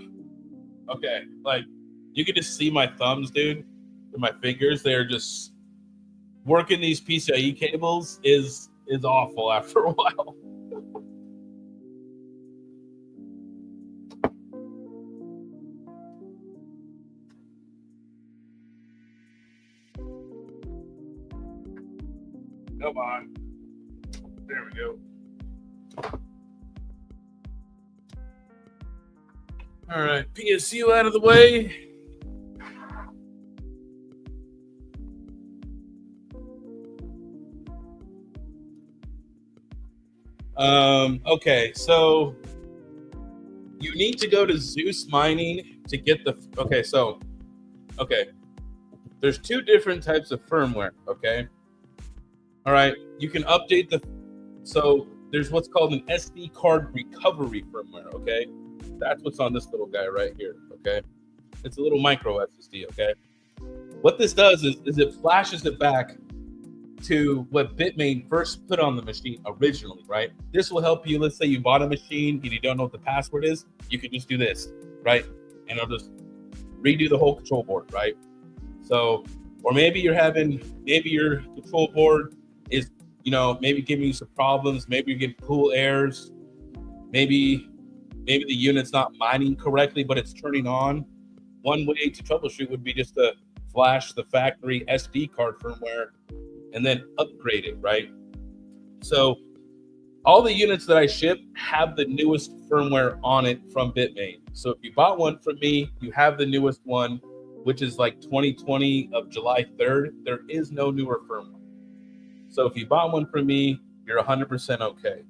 okay. Like, you can just see my thumbs, dude, and my fingers. They're just working these PCIe cables is awful after a while. Come on. There we go. All right, PSU out of the way. Okay, so you need to go to Zeus Mining to get the, there's 2 different types of firmware, okay? All right, you can update so there's what's called an SD card recovery firmware, okay? That's what's on this little guy right here, okay? It's a little micro SSD, okay? What this does is it flashes it back to what Bitmain first put on the machine originally, right? This will help you. Let's say you bought a machine and you don't know what the password is. You can just do this, right? And it'll just redo the whole control board, right? So, or maybe your control board is, maybe giving you some problems. Maybe you're getting cool airs. Maybe the unit's not mining correctly, but it's turning on. One way to troubleshoot would be just to flash the factory SD card firmware and then upgrade it, right? So all the units that I ship have the newest firmware on it from Bitmain. So if you bought one from me, you have the newest one, which is like 2020 of July 3rd. There is no newer firmware. So if you bought one from me, you're 100% okay.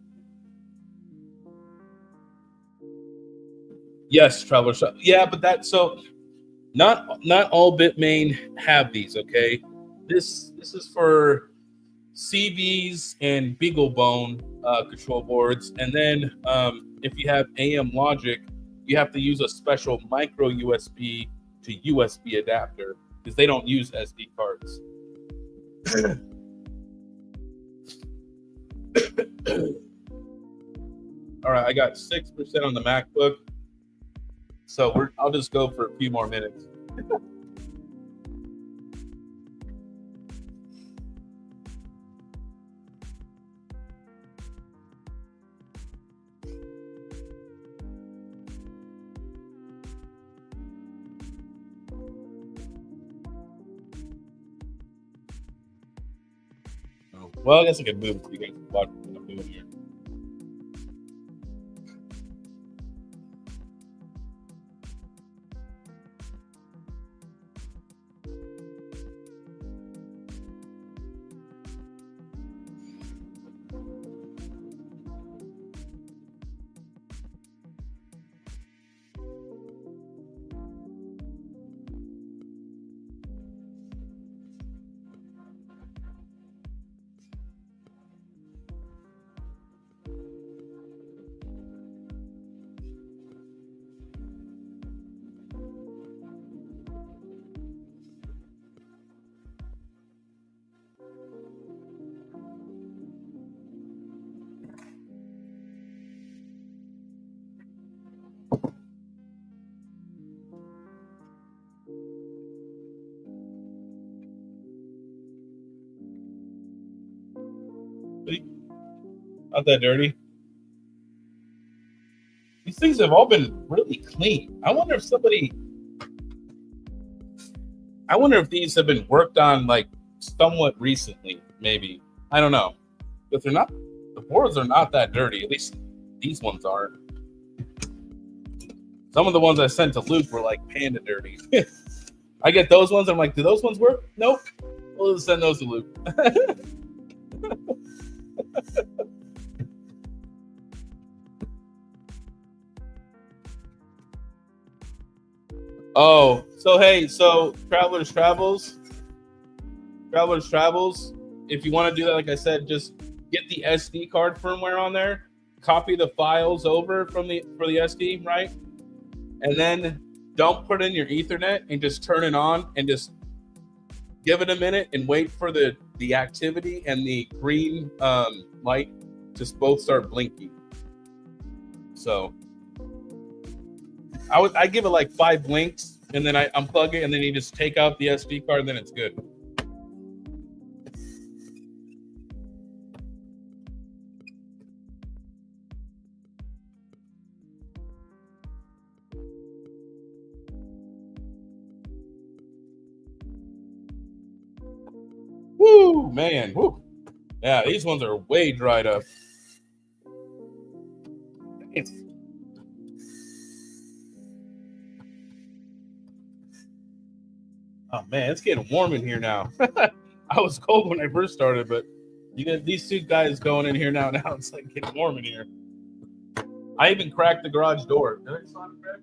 Yes, Traveler. Yeah, but not all Bitmain have these, okay? This is for CVs and BeagleBone control boards. And then if you have AM Logic, you have to use a special micro USB to USB adapter because they don't use SD cards. All right, I got 6% on the MacBook, so I'll just go for a few more minutes. Well, I guess I could move so you guys can watch what I'm doing here. Not that dirty. These things have all been really clean. I wonder if these have been worked on like somewhat recently, maybe. I don't know. But the boards are not that dirty. At least these ones aren't. Some of the ones I sent to Luke were like panda dirty. I get those ones. I'm like, do those ones work? Nope. We'll just send those to Luke. Oh, so hey, so Travelers Travels. If you want to do that, like I said, just get the SD card firmware on there, copy the files over for the SD, right? And then don't put in your Ethernet and just turn it on and just give it a minute and wait for the activity and the green light to both start blinking. So I give it like 5 blinks and then I unplug it and then you just take out the SD card and then it's good. Woo, man. Woo. Yeah, these ones are way dried up. Oh man, it's getting warm in here now. I was cold when I first started, but you got these two guys going in here now. Now it's like getting warm in here. I even cracked the garage door. Did I saw it crack?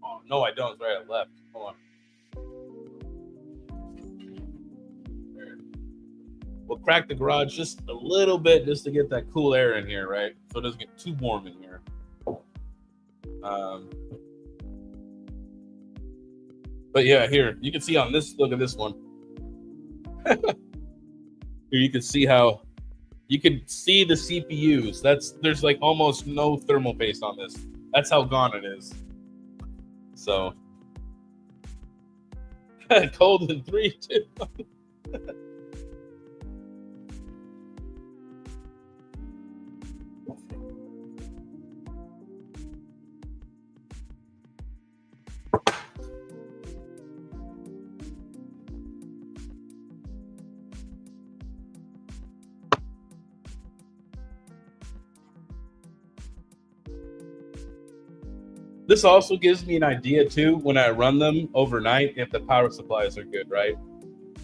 Oh no, I don't. It's right at left. Hold on. We'll crack the garage just a little bit just to get that cool air in here, right? So it doesn't get too warm in here. But yeah, here you can see on this. Look at this one. Here you can see how you can see the CPUs. There's like almost no thermal paste on this. That's how gone it is. So cold in 3, 2. This also gives me an idea too when I run them overnight if the power supplies are good, right?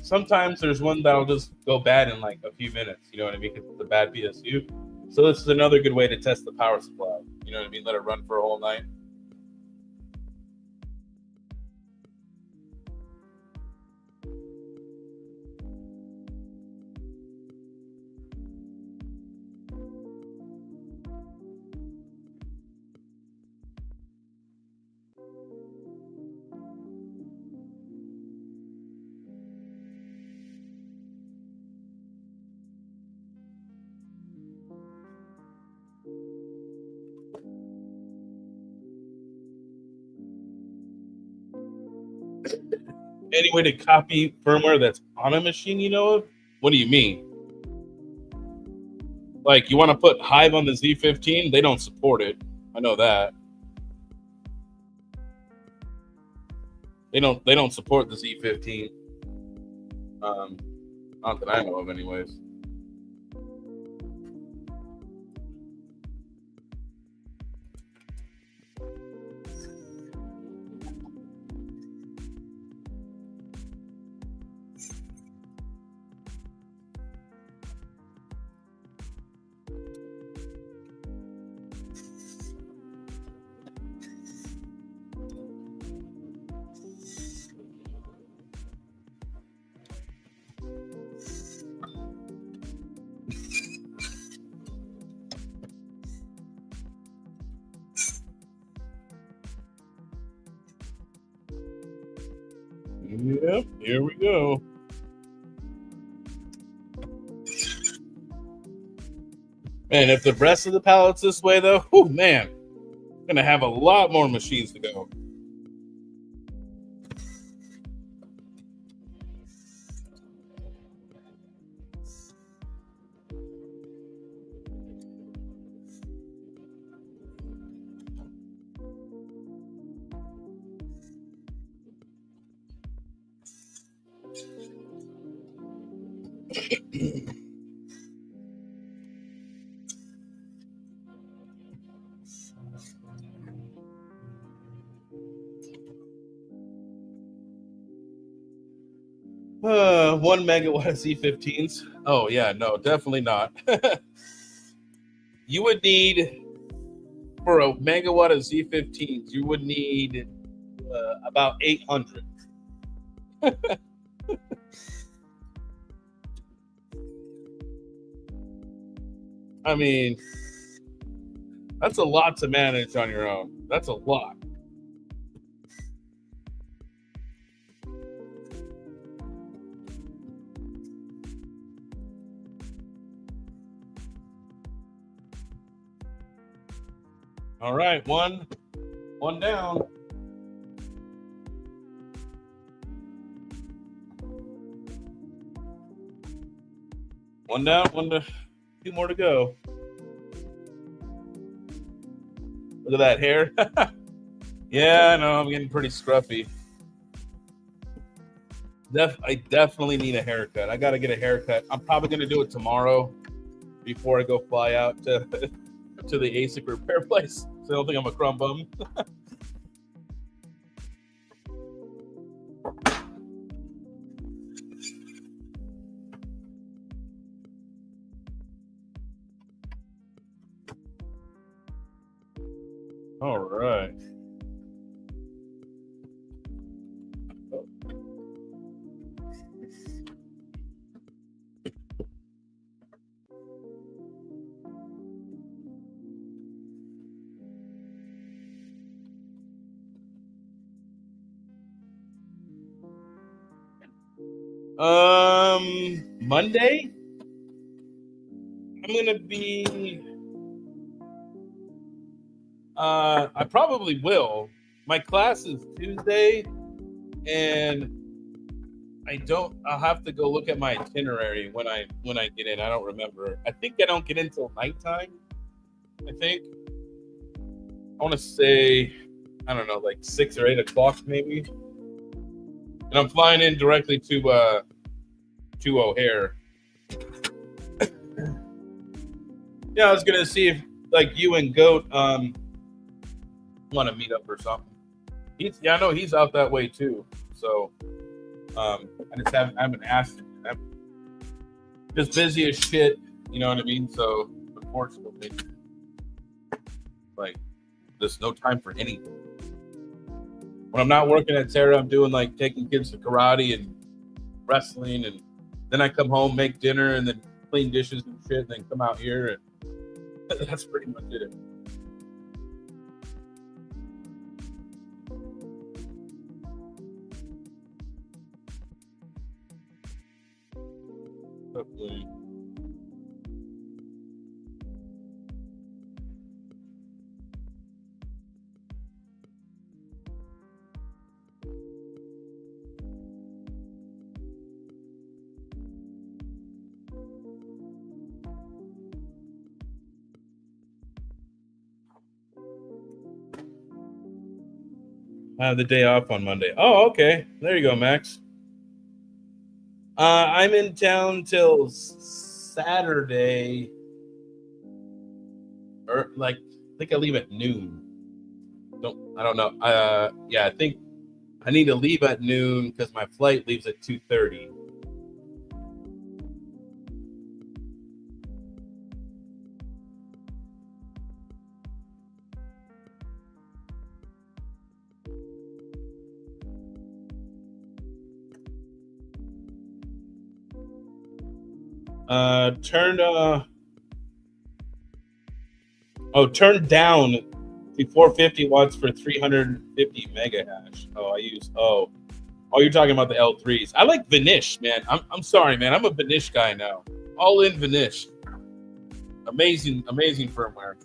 Sometimes there's one that'll just go bad in like a few minutes, you know what I mean? Because it's a bad PSU. So this is another good way to test the power supply. You know what I mean? Let it run for a whole night. Any way to copy firmware that's on a machine you know of? What do you mean? Like, you want to put Hive on the Z15? They don't support it. I know that. They don't support the Z15. Not that I know of, anyways. Yep, here we go. Man, if the rest of the palette's this way, though, whew, man, I'm gonna have a lot more machines to go. One megawatt of Z15s. Oh yeah, no, definitely not. You would need, for a megawatt of Z15s, you would need about 800. I mean, that's a lot to manage on your own. That's a lot. All right, one down. One down, two more to go. Look at that hair. Yeah, I know, I'm getting pretty scruffy. I definitely need a haircut. I got to get a haircut. I'm probably going to do it tomorrow before I go fly out to the ASIC repair place. So I don't think I'm a crumb bum. All right. Monday, I'm gonna be. I probably will. My class is Tuesday, and I'll have to go look at my itinerary when I get in. I don't remember. I think I don't get in till nighttime. I think. I want to say, I don't know, like 6 or 8 o'clock maybe. And I'm flying in directly to O'Hare. Yeah, I was gonna see if like you and Goat want to meet up or something. I know he's out that way too. So I haven't asked him. I'm just busy as shit, you know what I mean? So unfortunately, like, there's no time for anything. When I'm not working at Terra, I'm doing like taking kids to karate and wrestling, and then I come home, make dinner, and then clean dishes and shit, and then come out here, and that's pretty much it. Hopefully. I have the day off on Monday. Oh, okay. There you go, Max. I'm in town till Saturday, or like I think I leave at noon. I don't know. Yeah, I think I need to leave at noon because my flight leaves at 2:30. Turn down the 450 watts for 350 mega hash. You're talking about the L3s. I like Vanish, man. I'm sorry, man. I'm a Vanish guy now. All in Vanish. Amazing firmware.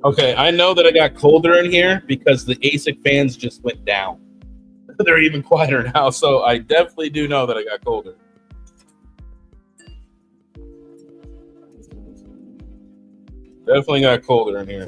Okay, I know that I got colder in here because the ASIC fans just went down. They're even quieter now, so I definitely do know that I got colder. Definitely got colder in here.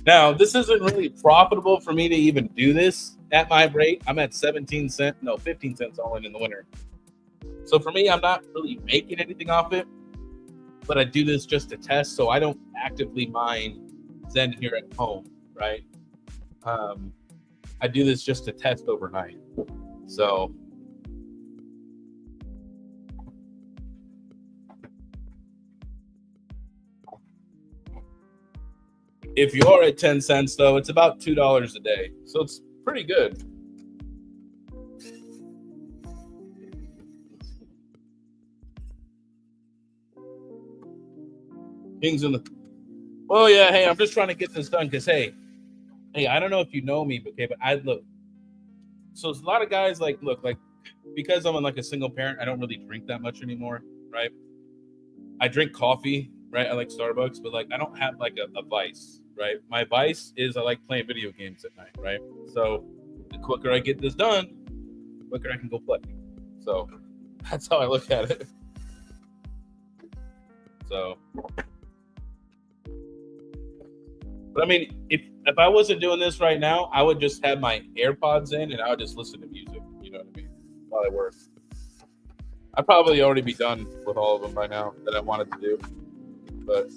Now, this isn't really profitable for me to even do this at my rate. I'm at 15 cents all in the winter. So for me, I'm not really making anything off it, but I do this just to test. So I don't actively mine Zen here at home, right? I do this just to test overnight. So if you are at 10 cents, though, it's about $2 a day. So it's pretty good. KiiNG's in the... Well, yeah, hey, I'm just trying to get this done because, hey, I don't know if you know me, but I look. So a lot of guys look, because I'm like a single parent, I don't really drink that much anymore, right? I drink coffee, right? I like Starbucks, but I don't have a vice, right? My vice is I like playing video games at night, right? So the quicker I get this done, the quicker I can go play. So that's how I look at it. So, but I mean, if I wasn't doing this right now, I would just have my AirPods in and I would just listen to music. You know what I mean? While I work. I'd probably already be done with all of them by now that I wanted to do. But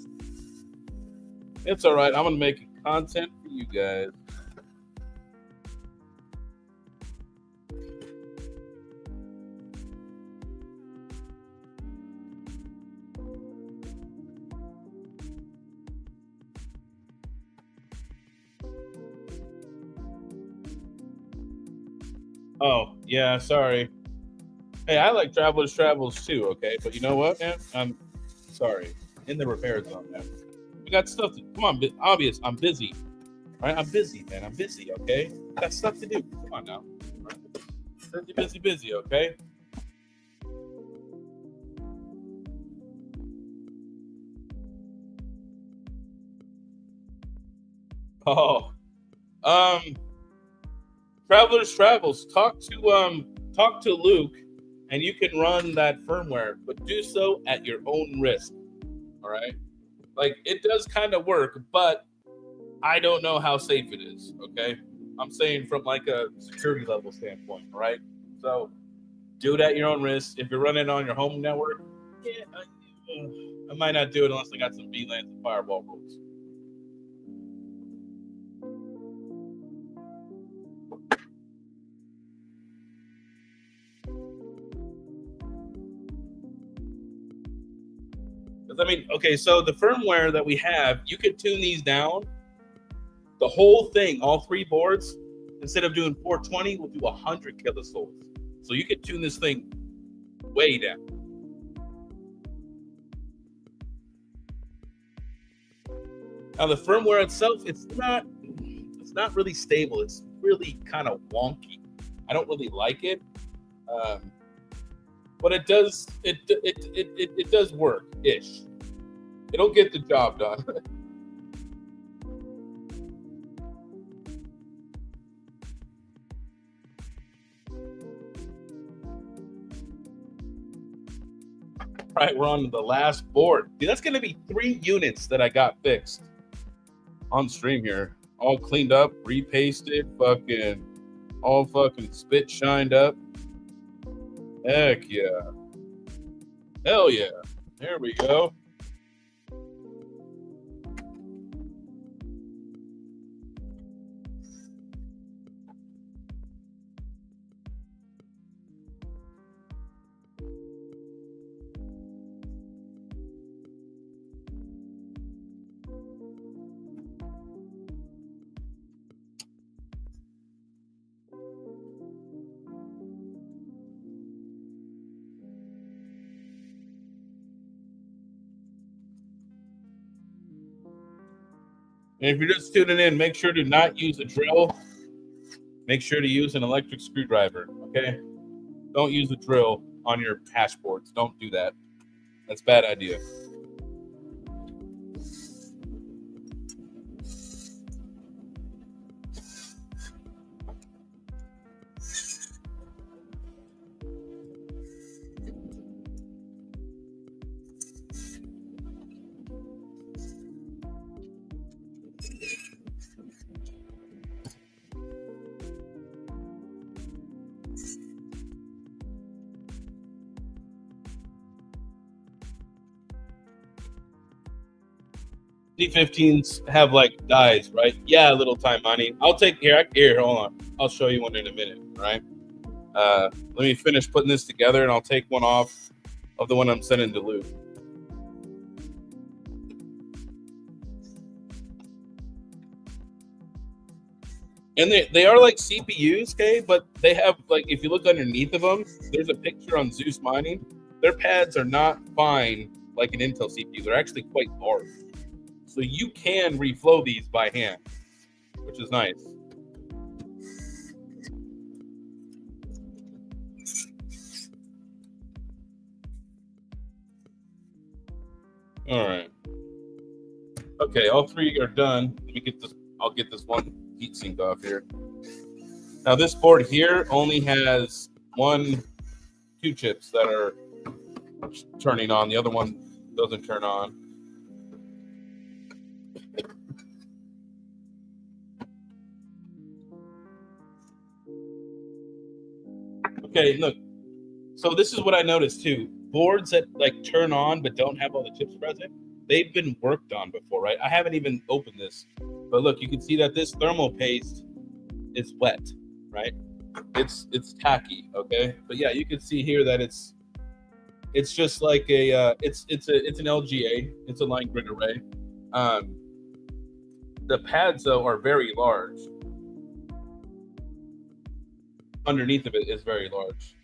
it's all right. I'm going to make content for you guys. Oh, yeah, sorry. Hey, I like Travelers Travels too, okay? But you know what, man? I'm sorry. In the repair zone, man. We got stuff to... Come on, obvious. I'm busy. All right? I'm busy, man. I'm busy, okay? Got stuff to do. Come on now. Right? Busy, busy, busy, okay? Oh, Travelers Travels. Talk to Luke, and you can run that firmware, but do so at your own risk. All right, like it does kind of work, but I don't know how safe it is. Okay, I'm saying from like a security level standpoint, right? So do it at your own risk. If you're running on your home network, yeah, I might not do it unless I got some VLANs and firewall rules. I mean, okay, so the firmware that we have, you can tune these down. The whole thing, all 3 boards, instead of doing 420, we'll do 100 kilovolts. So you can tune this thing way down. Now the firmware itself, it's not really stable. It's really kind of wonky. I don't really like it, but it does work ish. It'll get the job done. Right, we're on the last board. Dude, that's gonna be 3 units that I got fixed on stream here, all cleaned up, repasted, all fucking spit shined up. Heck yeah, hell yeah! There we go. And if you're just tuning in, make sure to not use a drill. Make sure to use an electric screwdriver, okay? Don't use a drill on your hash boards. Don't do that. That's a bad idea. Z15s have like dies, right? Yeah, little time money. I'll take here. Hold on. I'll show you one in a minute, right? Let me finish putting this together, and I'll take one off of the one I'm sending to Luke. And they are like CPUs, okay? But they have like, if you look underneath of them, there's a picture on Zeus Mining. Their pads are not fine like an Intel CPU. They're actually quite large. So you can reflow these by hand, which is nice. All right. Okay, all 3 are done. Let me get this. I'll get this one heatsink off here. Now this board here only has 2 chips that are turning on. The other one doesn't turn on. Okay, look. So this is what I noticed too. Boards that like turn on but don't have all the chips present, they've been worked on before, right? I haven't even opened this, but look, you can see that this thermal paste is wet, right? It's tacky, okay? But yeah, you can see here that it's just like a it's an LGA, it's a line grid array. The pads though are very large. Underneath of it is very large.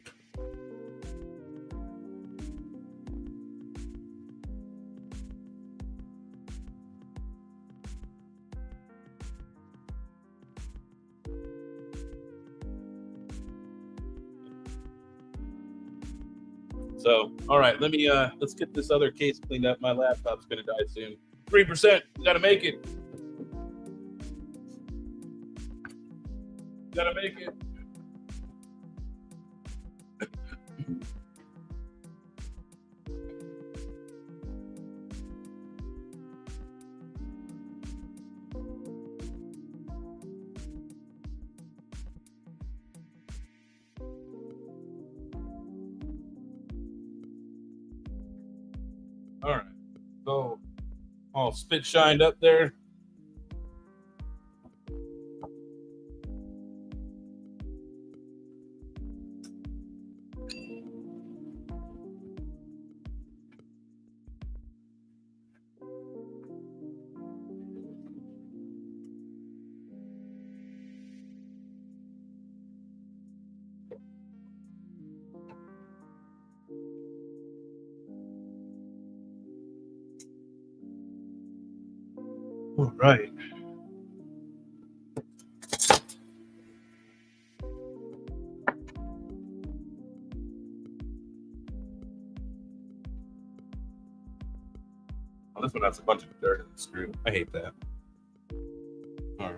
So, all right, let's get this other case cleaned up. My laptop's gonna die soon. 3%, gotta make it. Gotta make it. All right, so all spit shined up there. All right. Oh, this one has a bunch of dirt in the screw. I hate that. All right.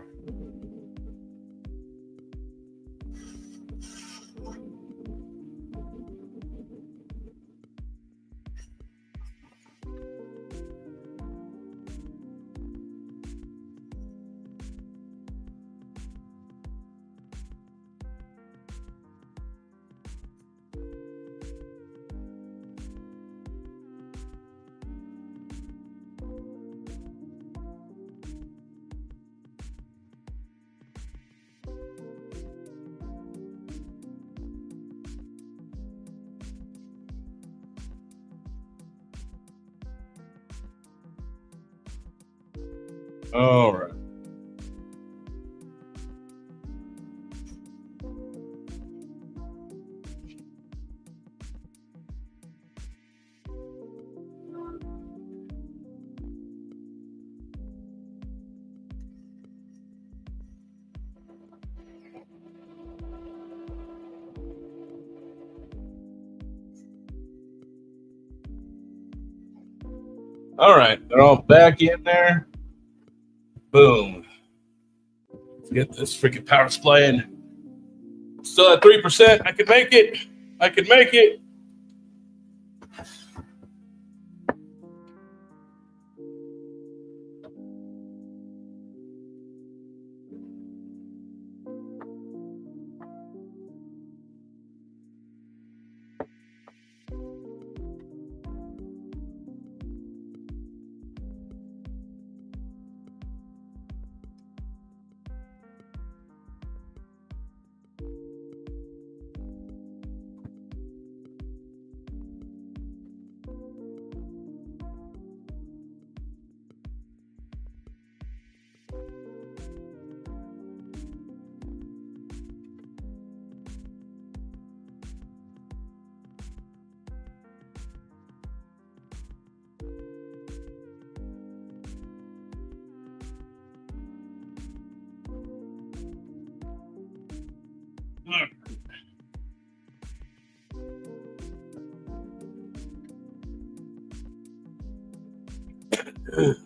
All right. All right, they're all back in there. Boom. Let's get this freaking power supply in. Still at 3%. I can make it. I can make it.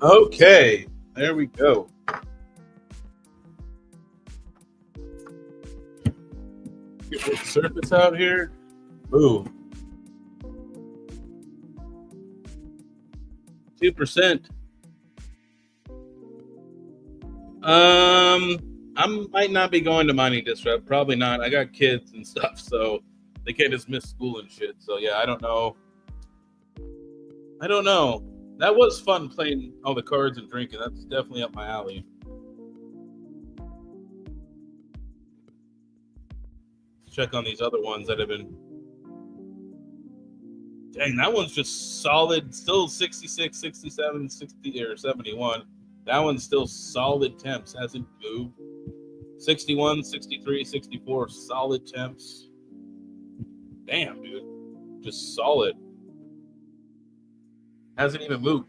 Okay, there we go. Get the surface out here. Boom. 2%. I might not be going to mining disrupt. Probably not. I got kids and stuff, so they can't just miss school and shit. So yeah, I don't know. That was fun playing all the cards and drinking. That's definitely up my alley. Let's check on these other ones that have been. Dang, that one's just solid. Still 66, 67, 60, or 71. That one's still solid temps. Hasn't moved. 61, 63, 64, solid temps. Damn, dude. Just solid. Hasn't even moved.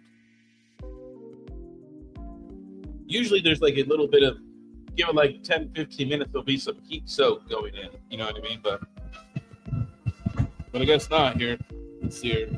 Usually there's like a little bit of, give it like 10, 15 minutes, there'll be some heat soak going in. You know what I mean? But I guess not here. Let's see here.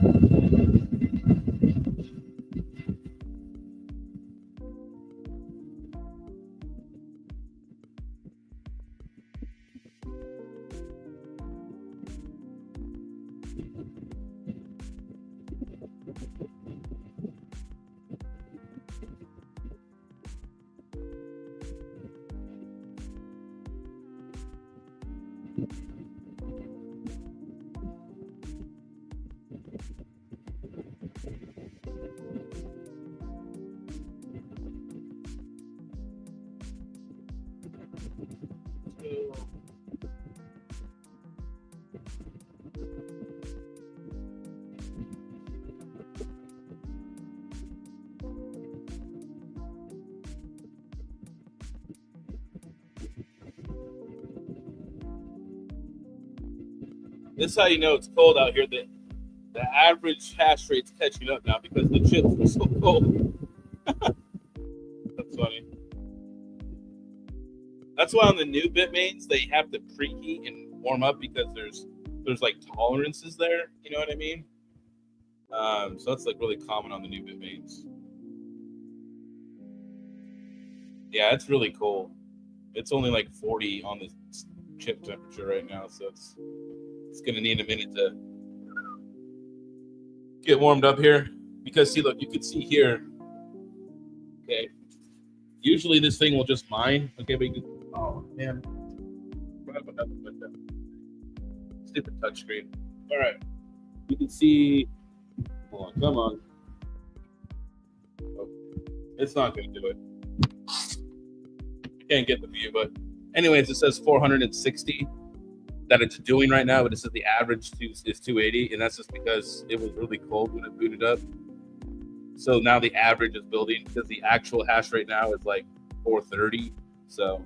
This is how you know it's cold out here. The average hash rate's catching up now because the chips were so cold. That's funny. That's why on the new Bitmains they have to preheat and warm up because there's like tolerances there. You know what I mean? So that's like really common on the new Bitmains. Yeah, it's really cold. It's only like 40 on the chip temperature right now, so it's gonna need a minute to get warmed up here. Because see, look, you can see here. Okay, usually this thing will just mine. Okay, but you can, oh man, another window. Stupid touchscreen. All right, you can see. Hold on, come on. Oh, it's not gonna do it. I can't get the view, but anyways, it says 460 that it's doing right now, but it says the average is 280, and that's just because it was really cold when it booted up. So now the average is building because the actual hash rate now is like 430. So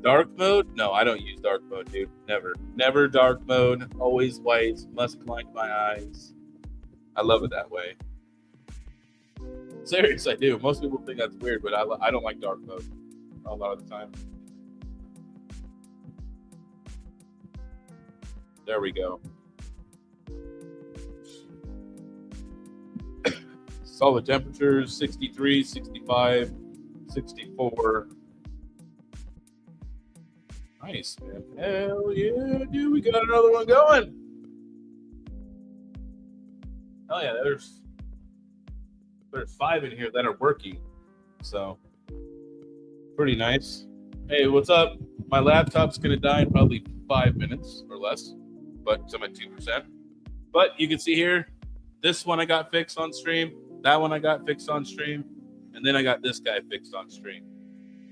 dark mode? No, I don't use dark mode, dude. Never dark mode. Always white. Must blind my eyes. I love it that way. Serious, I do. Most people think that's weird, but I don't like dark mode a lot of the time. There we go. Solid temperatures, 63, 65, 64. Nice, man. Hell yeah, dude. We got another one going. Oh yeah, there's 5 in here that are working. So pretty nice. Hey, what's up? My laptop's gonna die in probably 5 minutes or less, but I'm at 2%. But you can see here, this one I got fixed on stream, that one I got fixed on stream, and then I got this guy fixed on stream.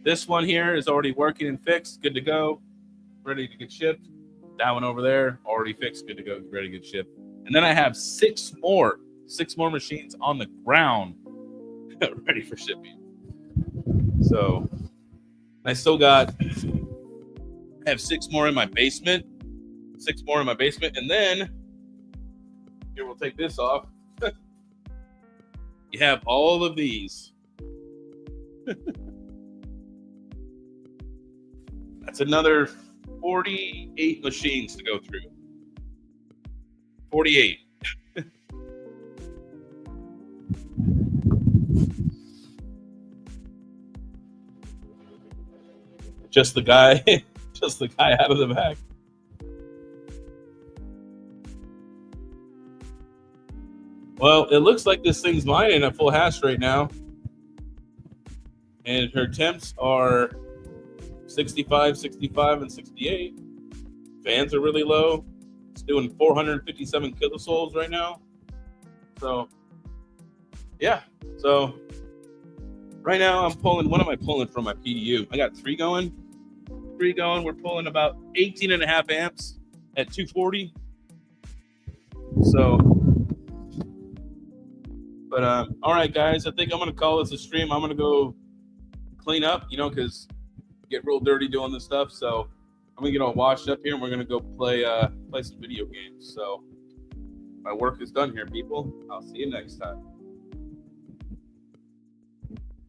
This one here is already working and fixed, good to go, ready to get shipped. That one over there, already fixed, good to go, ready to get shipped. And then I have 6 more machines on the ground ready for shipping. So I still got, I have 6 more in my basement. 6 more in my basement. And then, here, we'll take this off. You have all of these. That's another 48 machines to go through. 48. Just the guy out of the back. Well, it looks like this thing's mining at full hash right now. And her temps are 65, 65, and 68. Fans are really low. It's doing 457 kilosouls right now. So, yeah. So, right now I'm pulling, what am I pulling from my PDU? I got 3 going. We're pulling about 18.5 amps at 240. So, but all right, guys, I think I'm gonna call this a stream. I'm gonna go clean up, you know, because get real dirty doing this stuff. So I'm gonna get all washed up here, and we're gonna go play some video games. So my work is done here, people. I'll see you next time.